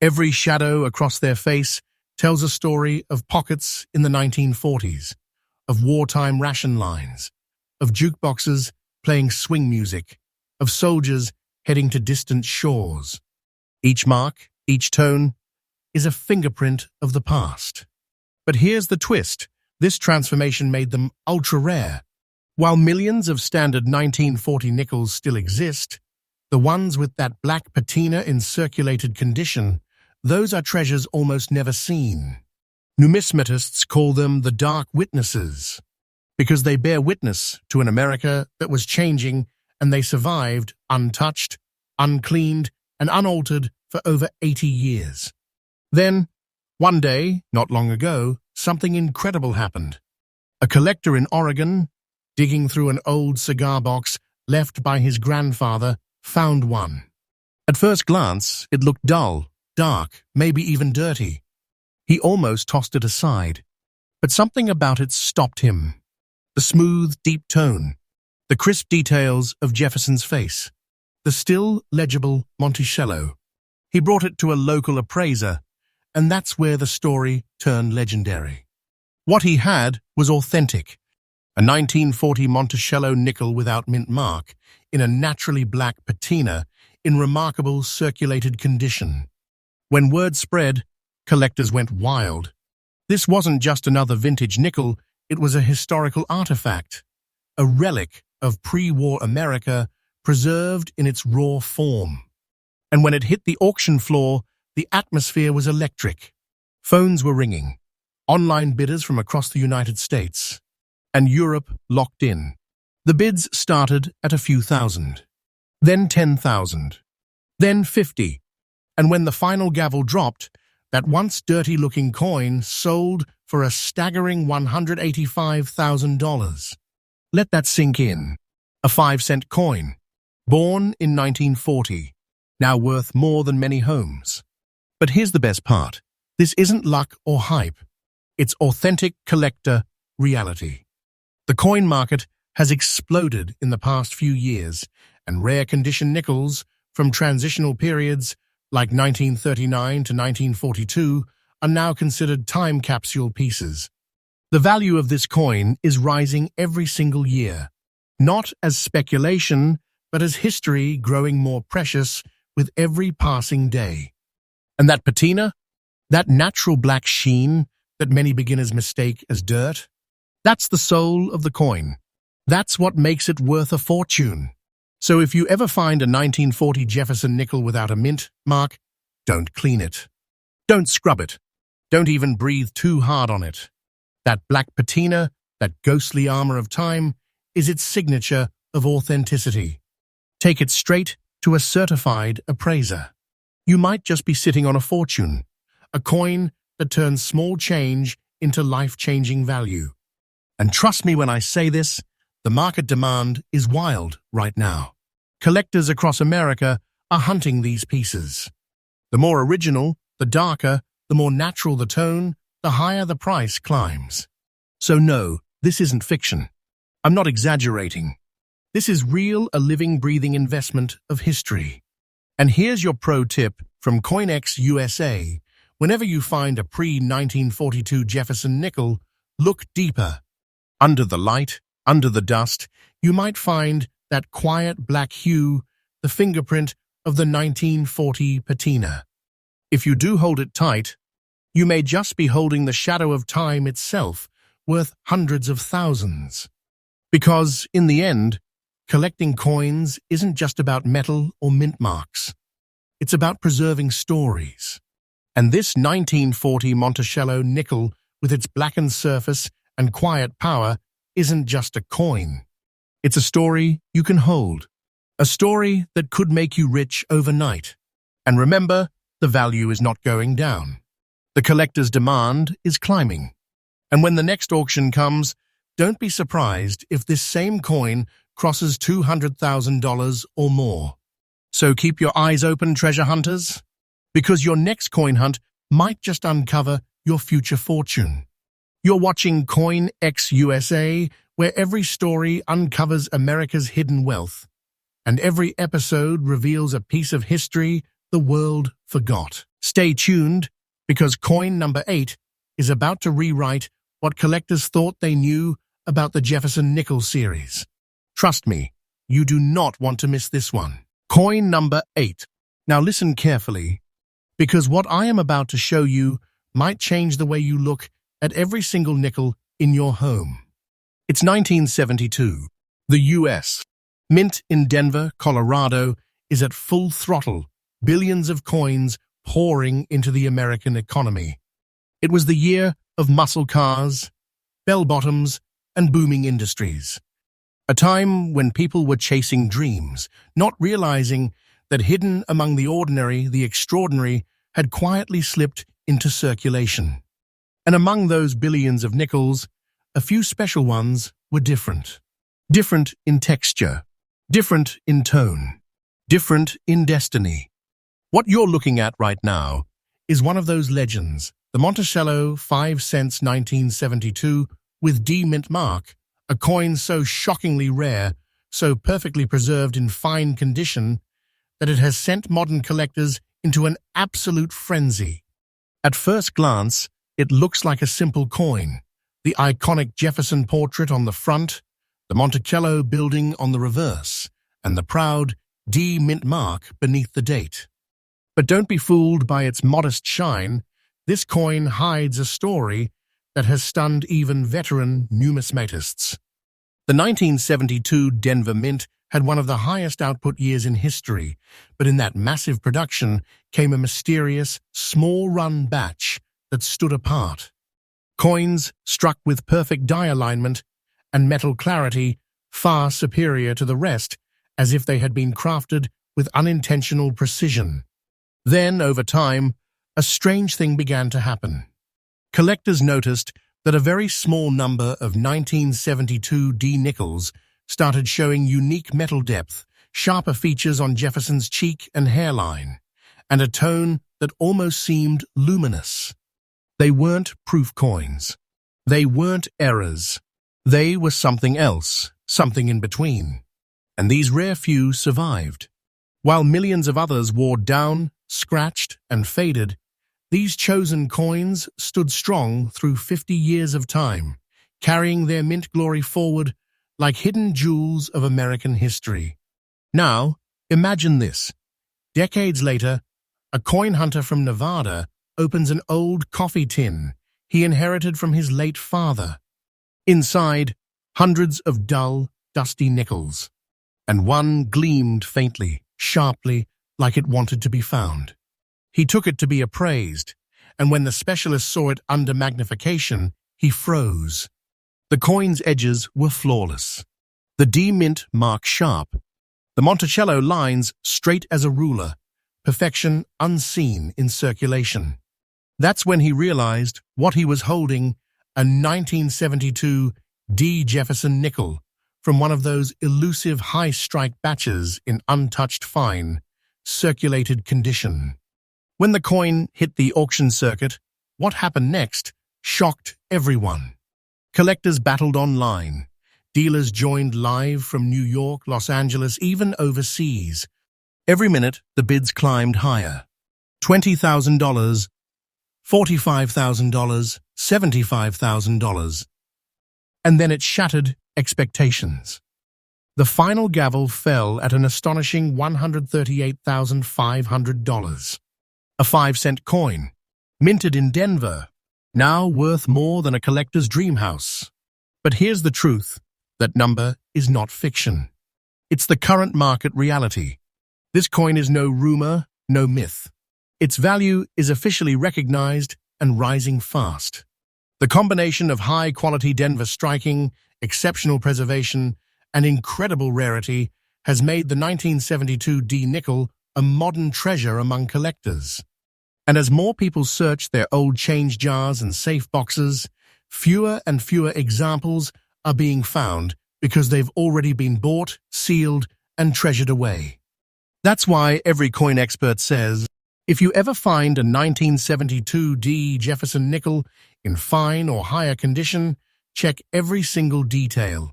Every shadow across their face tells a story of pockets in the 1940s, of wartime ration lines, of jukeboxes playing swing music, of soldiers heading to distant shores. Each mark, each tone, is a fingerprint of the past. But here's the twist. This transformation made them ultra-rare. While millions of standard 1940 nickels still exist, the ones with that black patina in circulated condition, those are treasures almost never seen. Numismatists call them the dark witnesses, because they bear witness to an America that was changing, and they survived untouched, uncleaned, and unaltered for over 80 years. Then, one day, not long ago, something incredible happened. A collector in Oregon, digging through an old cigar box left by his grandfather, found one. At first glance, it looked dull, dark, maybe even dirty. He almost tossed it aside, but something about it stopped him. The smooth, deep tone, the crisp details of Jefferson's face, the still legible Monticello. He brought it to a local appraiser, and that's where the story turned legendary. What he had was authentic. A 1940 Monticello nickel without mint mark, in a naturally black patina, in remarkable circulated condition. When word spread, collectors went wild. This wasn't just another vintage nickel, it was a historical artifact, a relic of pre-war America preserved in its raw form. And when it hit the auction floor, the atmosphere was electric. Phones were ringing, online bidders from across the United States, and Europe locked in. The bids started at a few thousand, then 10,000, then 50, and when the final gavel dropped, that once dirty-looking coin sold for a staggering $185,000. Let that sink in. A 5-cent coin, born in 1940, now worth more than many homes. But here's the best part. This isn't luck or hype. It's authentic collector reality. The coin market has exploded in the past few years, and rare condition nickels from transitional periods like 1939 to 1942 are now considered time capsule pieces. The value of this coin is rising every single year, not as speculation, but as history growing more precious with every passing day. And that patina, that natural black sheen that many beginners mistake as dirt, that's the soul of the coin. That's what makes it worth a fortune. So if you ever find a 1940 Jefferson nickel without a mint mark, don't clean it. Don't scrub it. Don't even breathe too hard on it. That black patina, that ghostly armor of time, is its signature of authenticity. Take it straight to a certified appraiser. You might just be sitting on a fortune, a coin that turns small change into life-changing value. And trust me when I say this, the market demand is wild right now. Collectors across America are hunting these pieces. The more original, the darker, the more natural the tone, the higher the price climbs. So no, this isn't fiction. I'm not exaggerating. This is real, a living, breathing investment of history. And here's your pro tip from CoinX USA. Whenever you find a pre-1942 Jefferson nickel, look deeper. Under the light, under the dust, you might find that quiet black hue, the fingerprint of the 1940 patina. If you do hold it tight, you may just be holding the shadow of time itself, worth hundreds of thousands. Because, in the end, collecting coins isn't just about metal or mint marks. It's about preserving stories. And this 1940 Monticello nickel, with its blackened surface and quiet power, isn't just a coin. It's a story you can hold. A story that could make you rich overnight. And remember, the value is not going down. The collector's demand is climbing. And when the next auction comes, don't be surprised if this same coin crosses $200,000 or more. So keep your eyes open, treasure hunters, because your next coin hunt might just uncover your future fortune. You're watching CoinX USA, where every story uncovers America's hidden wealth, and every episode reveals a piece of history the world forgot. Stay tuned, because coin number 8 is about to rewrite what collectors thought they knew about the Jefferson Nickels series. Trust me, you do not want to miss this one. Coin number 8. Now listen carefully, because what I am about to show you might change the way you look at every single nickel in your home. It's 1972. The U.S. Mint in Denver, Colorado, is at full throttle, billions of coins pouring into the American economy. It was the year of muscle cars, bell-bottoms, and booming industries. A time when people were chasing dreams, not realizing that hidden among the ordinary, the extraordinary had quietly slipped into circulation. And among those billions of nickels, a few special ones were different. Different in texture, different in tone, different in destiny. What you're looking at right now is one of those legends, the Monticello 5 cents 1972 with D mint mark, a coin so shockingly rare, so perfectly preserved in fine condition, that it has sent modern collectors into an absolute frenzy. At first glance, it looks like a simple coin, the iconic Jefferson portrait on the front, the Monticello building on the reverse, and the proud D mint mark beneath the date. But don't be fooled by its modest shine. This coin hides a story that has stunned even veteran numismatists. The 1972 Denver Mint had one of the highest output years in history, but in that massive production came a mysterious, small-run batch that stood apart. Coins struck with perfect die alignment and metal clarity far superior to the rest, as if they had been crafted with unintentional precision. Then, over time, a strange thing began to happen. collectors noticed that a very small number of 1972 D nickels started showing unique metal depth, sharper features on Jefferson's cheek and hairline, and a tone that almost seemed luminous. They weren't proof coins. They weren't errors. They were something else, something in between. And these rare few survived. While millions of others wore down, scratched, and faded, these chosen coins stood strong through 50 years of time, carrying their mint glory forward like hidden jewels of American history. Now, imagine this. Decades later, a coin hunter from Nevada opens an old coffee tin he inherited from his late father. Inside, hundreds of dull, dusty nickels, and one gleamed faintly, sharply, like it wanted to be found. He took it to be appraised, and when the specialist saw it under magnification, he froze. The coin's edges were flawless. The D-mint mark sharp. The Monticello lines straight as a ruler, perfection unseen in circulation. That's when he realized what he was holding, a 1972 D. Jefferson nickel from one of those elusive high-strike batches in untouched fine, circulated condition. When the coin hit the auction circuit, what happened next shocked everyone. Collectors battled online. Dealers joined live from New York, Los Angeles, even overseas. Every minute, the bids climbed higher. $20,000, $45,000, $75,000. And then it shattered expectations. The final gavel fell at an astonishing $138,500. A 5-cent coin, minted in Denver, now worth more than a collector's dream house. But here's the truth. That number is not fiction. It's the current market reality. This coin is no rumor, no myth. Its value is officially recognized and rising fast. The combination of high-quality Denver striking, exceptional preservation, and incredible rarity has made the 1972 D nickel a modern treasure among collectors. And as more people search their old change jars and safe boxes, fewer and fewer examples are being found because they've already been bought, sealed, and treasured away. That's why every coin expert says, if you ever find a 1972 D Jefferson nickel in fine or higher condition, check every single detail.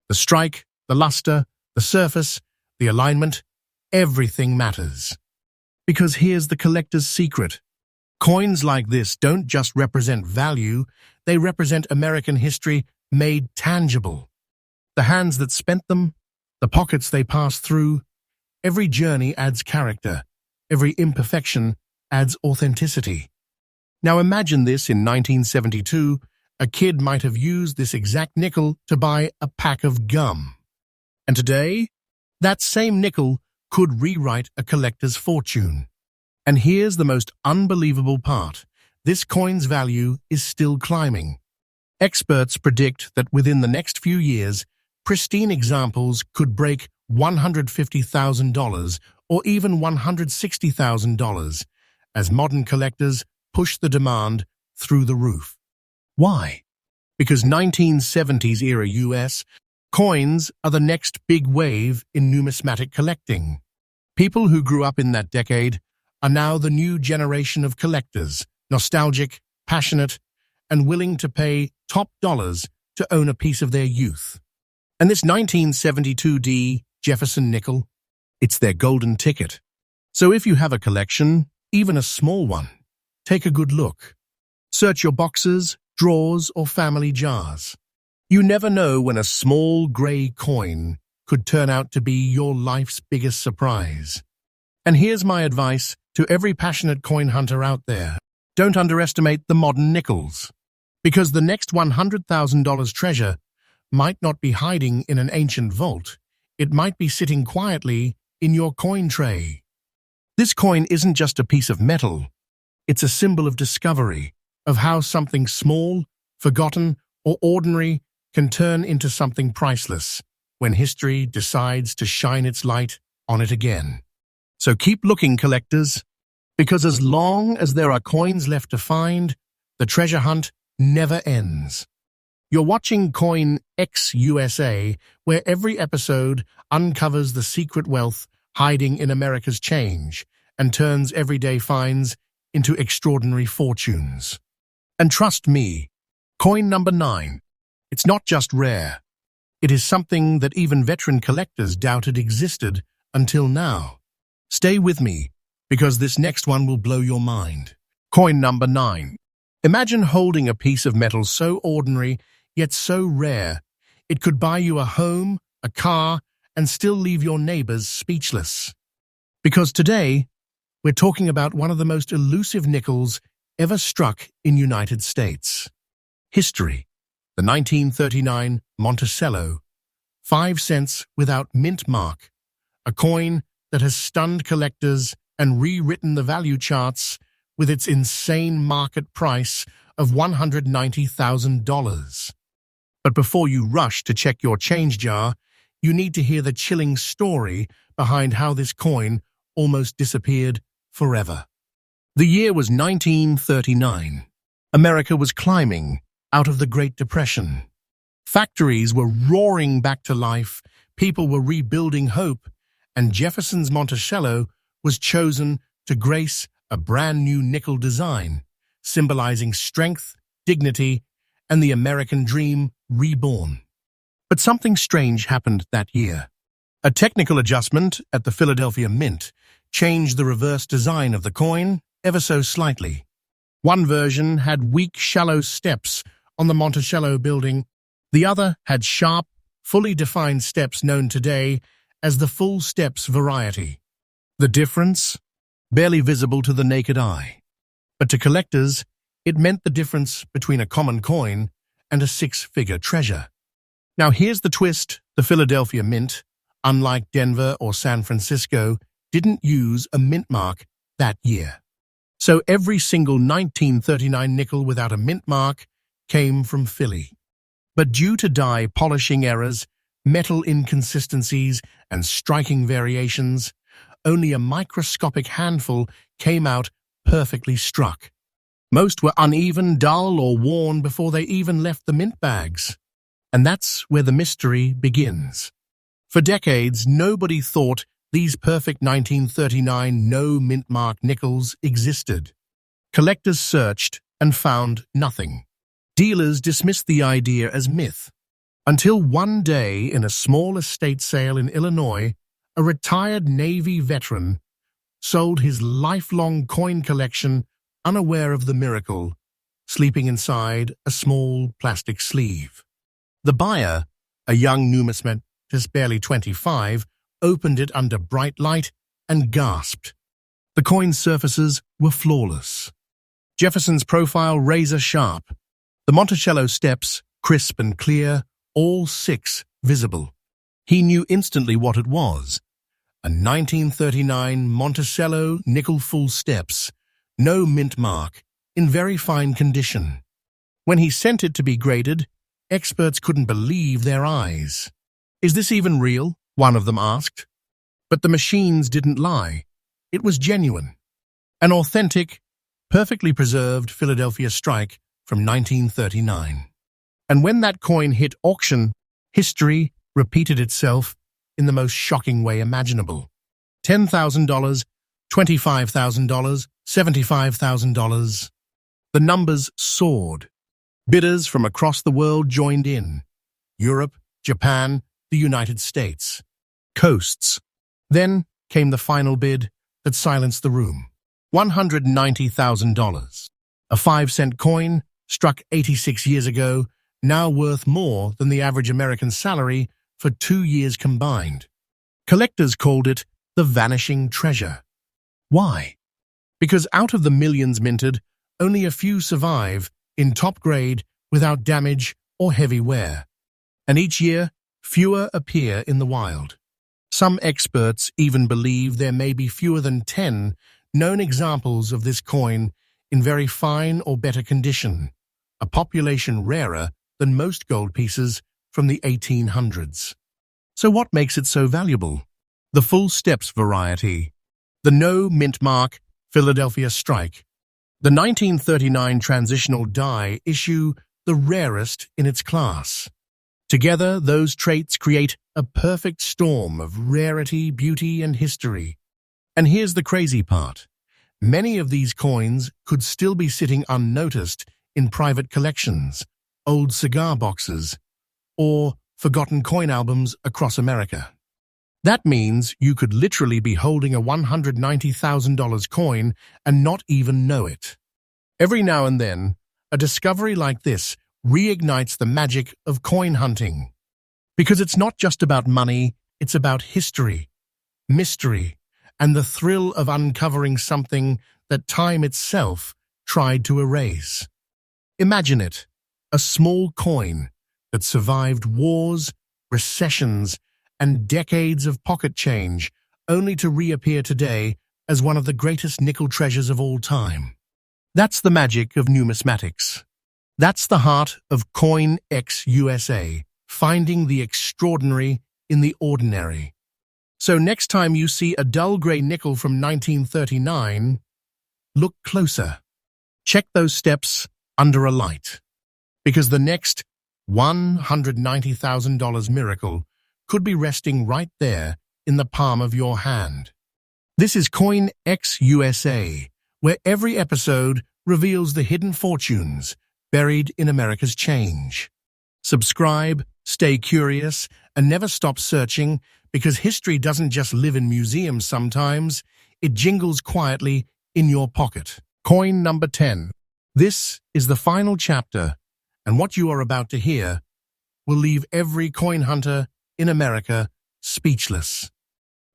The strike, the luster, the surface, the alignment, everything matters. Because here's the collector's secret. Coins like this don't just represent value, they represent American history made tangible. The hands that spent them, the pockets they passed through, every journey adds character. Every imperfection adds authenticity. Now imagine this in 1972, a kid might have used this exact nickel to buy a pack of gum. And today, that same nickel could rewrite a collector's fortune. And here's the most unbelievable part. This coin's value is still climbing. Experts predict that within the next few years, pristine examples could break $150,000 or even $160,000 as modern collectors push the demand through the roof. Why? Because 1970s-era US coins are the next big wave in numismatic collecting. People who grew up in that decade are now the new generation of collectors, nostalgic, passionate, and willing to pay top dollars to own a piece of their youth. And this 1972 D Jefferson nickel, it's their golden ticket. So if you have a collection, even a small one, take a good look. Search your boxes, drawers, or family jars. You never know when a small gray coin could turn out to be your life's biggest surprise. And here's my advice to every passionate coin hunter out there. Don't underestimate the modern nickels. Because the next $100,000 treasure might not be hiding in an ancient vault. It might be sitting quietly in your coin tray. This coin isn't just a piece of metal. It's a symbol of discovery, of how something small, forgotten, or ordinary can turn into something priceless when history decides to shine its light on it again. So keep looking, collectors, because as long as there are coins left to find, The treasure hunt never ends. You're watching CoinX USA, where every episode uncovers the secret wealth hiding in America's change and turns everyday finds into extraordinary fortunes. And trust me, coin number 9, it's not just rare. It is something that even veteran collectors doubted existed until now. Stay with me, because this next one will blow your mind. Coin number 9. Imagine holding a piece of metal so ordinary, yet so rare, it could buy you a home, a car, and still leave your neighbors speechless. Because today, we're talking about one of the most elusive nickels ever struck in United States. History. The 1939 Monticello, 5 cents without mint mark, a coin that has stunned collectors and rewritten the value charts with its insane market price of $190,000. But before you rush to check your change jar, you need to hear the chilling story behind how this coin almost disappeared forever. The year was 1939. America was climbing out of the Great Depression. Factories were roaring back to life, people were rebuilding hope, and Jefferson's Monticello was chosen to grace a brand new nickel design, symbolizing strength, dignity, and the American dream reborn. But something strange happened that year. A technical adjustment at the Philadelphia Mint changed the reverse design of the coin ever so slightly. One version had weak, shallow steps on the Monticello building. The other had sharp, fully defined steps known today as the full steps variety. The difference? Barely visible to the naked eye. But to collectors, it meant the difference between a common coin and a 6-figure treasure. Now here's the twist. The Philadelphia Mint, unlike Denver or San Francisco, didn't use a mint mark that year. So every single 1939 nickel without a mint mark came from Philly. But due to die polishing errors, metal inconsistencies, and striking variations, only a microscopic handful came out perfectly struck. Most were uneven, dull, or worn before they even left the mint bags. And that's where the mystery begins. For decades, nobody thought these perfect 1939 no-mint mark nickels existed. Collectors searched and found nothing. Dealers dismissed the idea as myth. Until one day, in a small estate sale in Illinois, a retired Navy veteran sold his lifelong coin collection unaware of the miracle, sleeping inside a small plastic sleeve. The buyer, a young numismatist barely 25, opened it under bright light and gasped. The coin's surfaces were flawless. Jefferson's profile razor-sharp. The Monticello steps, crisp and clear, all 6 visible. He knew instantly what it was. A 1939 Monticello nickel full steps, no mint mark, in very fine condition. When he sent it to be graded, experts couldn't believe their eyes. "Is this even real?" one of them asked. But the machines didn't lie. It was genuine. An authentic, perfectly preserved Philadelphia strike from 1939. And when that coin hit auction, history repeated itself in the most shocking way imaginable. $10,000, $25,000, $75,000. The numbers soared. Bidders from across the world joined in. Europe, Japan, the United States. Coasts. Then came the final bid that silenced the room. $190,000. A 5-cent coin, struck 86 years ago, now worth more than the average American salary for 2 years combined. Collectors called it the vanishing treasure. Why? Because out of the millions minted, only a few survive in top grade without damage or heavy wear. And each year, fewer appear in the wild. Some experts even believe there may be fewer than 10 known examples of this coin in very fine or better condition, a population rarer than most gold pieces from the 1800s. So what makes it so valuable? The full steps variety, the no mint mark Philadelphia strike, The 1939 transitional die issue the rarest in its class. Together, those traits create a perfect storm of rarity, beauty, and history. And here's the crazy part. Many of these coins could still be sitting unnoticed in private collections, old cigar boxes, or forgotten coin albums across America. That means you could literally be holding a $190,000 coin and not even know it. Every now and then, a discovery like this reignites the magic of coin hunting. Because it's not just about money, it's about history, mystery, and the thrill of uncovering something that time itself tried to erase. Imagine it, a small coin that survived wars, recessions, and decades of pocket change, only to reappear today as one of the greatest nickel treasures of all time. That's the magic of numismatics. That's the heart of CoinX USA, finding the extraordinary in the ordinary. So next time you see a dull grey nickel from 1939, look closer. Check those steps under a light. Because the next $190,000 miracle could be resting right there in the palm of your hand. This is CoinX USA, where every episode reveals the hidden fortunes buried in America's change. Subscribe, stay curious, and never stop searching, because history doesn't just live in museums sometimes, it jingles quietly in your pocket. Coin number 10. This is the final chapter, and what you are about to hear will leave every coin hunter in America speechless.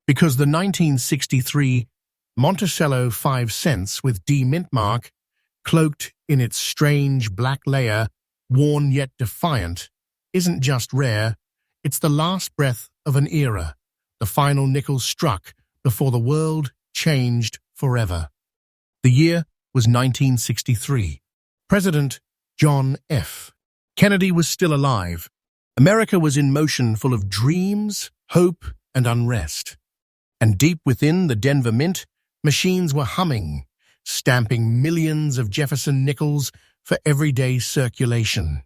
Because the 1963 Monticello 5 cents with D mint mark, cloaked in its strange black layer, worn yet defiant, isn't just rare, it's the last breath of an era, the final nickel struck before the world changed forever. The year was 1963. President John F. Kennedy was still alive. America was in motion, full of dreams, hope, and unrest. And deep within the Denver Mint, machines were humming, stamping millions of Jefferson Nickels for everyday circulation.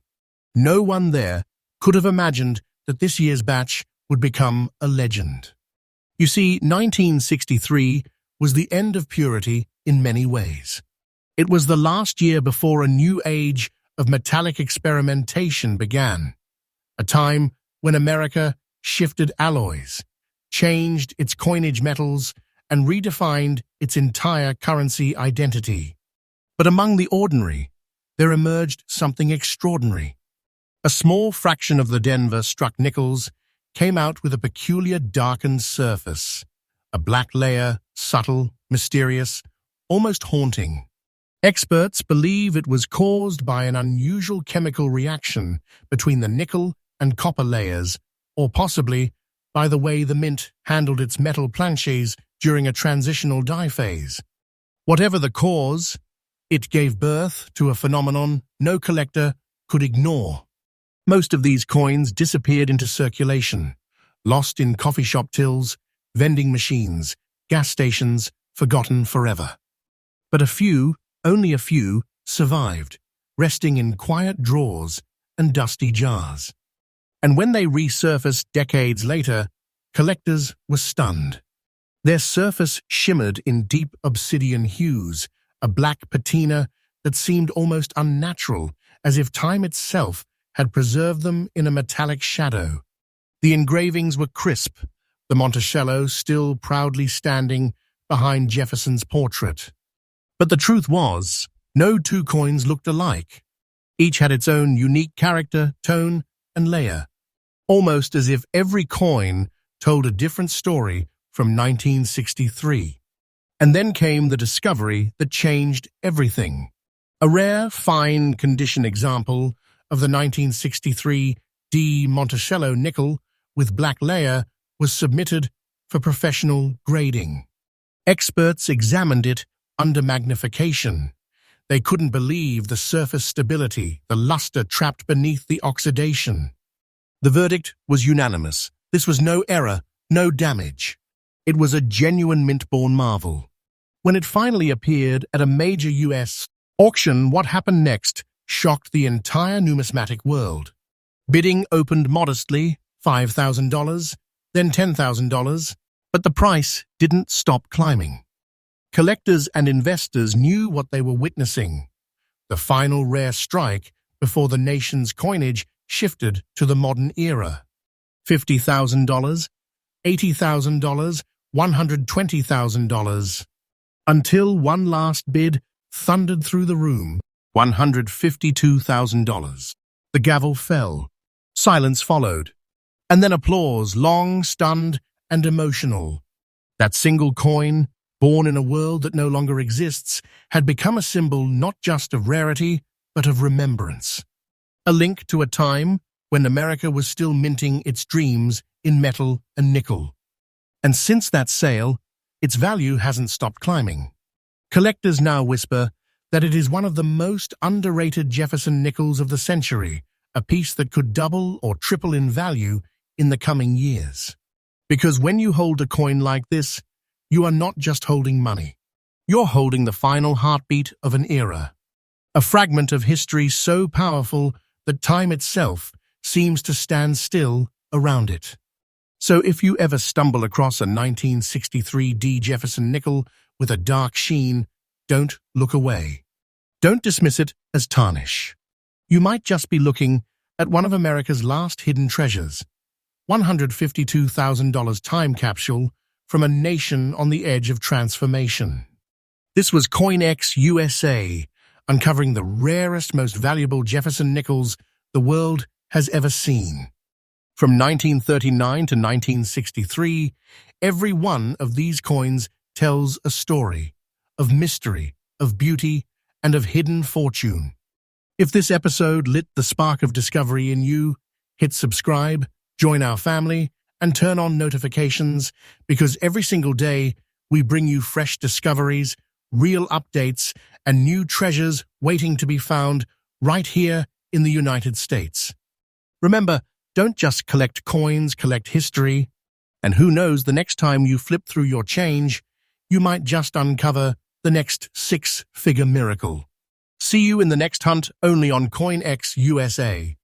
No one there could have imagined that this year's batch would become a legend. You see, 1963 was the end of purity in many ways. It was the last year before a new age of metallic experimentation began, a time when America shifted alloys, changed its coinage metals, and redefined its entire currency identity. But among the ordinary, there emerged something extraordinary. A small fraction of the Denver struck nickels came out with a peculiar darkened surface, a black layer, subtle, mysterious, almost haunting. Experts believe it was caused by an unusual chemical reaction between the nickel and copper layers, or possibly by the way the mint handled its metal planches during a transitional die phase. Whatever the cause, it gave birth to a phenomenon no collector could ignore. Most of these coins disappeared into circulation, lost in coffee shop tills, vending machines, gas stations, forgotten forever. But a few, only a few, survived, resting in quiet drawers and dusty jars. And when they resurfaced decades later, collectors were stunned. Their surface shimmered in deep obsidian hues, a black patina that seemed almost unnatural, as if time itself had preserved them in a metallic shadow. The engravings were crisp, the Monticello still proudly standing behind Jefferson's portrait. But the truth was, no two coins looked alike. Each had its own unique character, tone, and layer, almost as if every coin told a different story from 1963. And then came the discovery that changed everything. A rare, fine condition example of the 1963 D Monticello nickel with black layer was submitted for professional grading. Experts examined it under magnification. They couldn't believe the surface stability, the luster trapped beneath the oxidation. The verdict was unanimous. This was no error, no damage. It was a genuine mint-born marvel. When it finally appeared at a major US auction, what happened next shocked the entire numismatic world. Bidding opened modestly, $5,000, then $10,000, but the price didn't stop climbing. Collectors and investors knew what they were witnessing, the final rare strike before the nation's coinage shifted to the modern era. $50,000, $80,000, $120,000, until one last bid thundered through the room, $152,000. The gavel fell. Silence followed. And then applause, long, stunned, and emotional. That single coin, born in a world that no longer exists, had become a symbol not just of rarity, but of remembrance. A link to a time when America was still minting its dreams in metal and nickel. And since that sale, its value hasn't stopped climbing. Collectors now whisper that it is one of the most underrated Jefferson Nickels of the century, a piece that could double or triple in value in the coming years. Because when you hold a coin like this, you are not just holding money. You're holding the final heartbeat of an era. A fragment of history so powerful that time itself seems to stand still around it. So if you ever stumble across a 1963 Jefferson nickel with a dark sheen, don't look away. Don't dismiss it as tarnish. You might just be looking at one of America's last hidden treasures, $152,000 time capsule from a nation on the edge of transformation. This was CoinX USA, uncovering the rarest, most valuable Jefferson Nickels the world has ever seen. From 1939 to 1963, every one of these coins tells a story of mystery, of beauty, and of hidden fortune. If this episode lit the spark of discovery in you, hit subscribe, join our family, and turn on notifications, because every single day we bring you fresh discoveries, real updates, and new treasures waiting to be found right here in the United States. Remember, don't just collect coins, collect history. And who knows, the next time you flip through your change, you might just uncover the next six-figure miracle. See you in the next hunt, only on CoinX USA.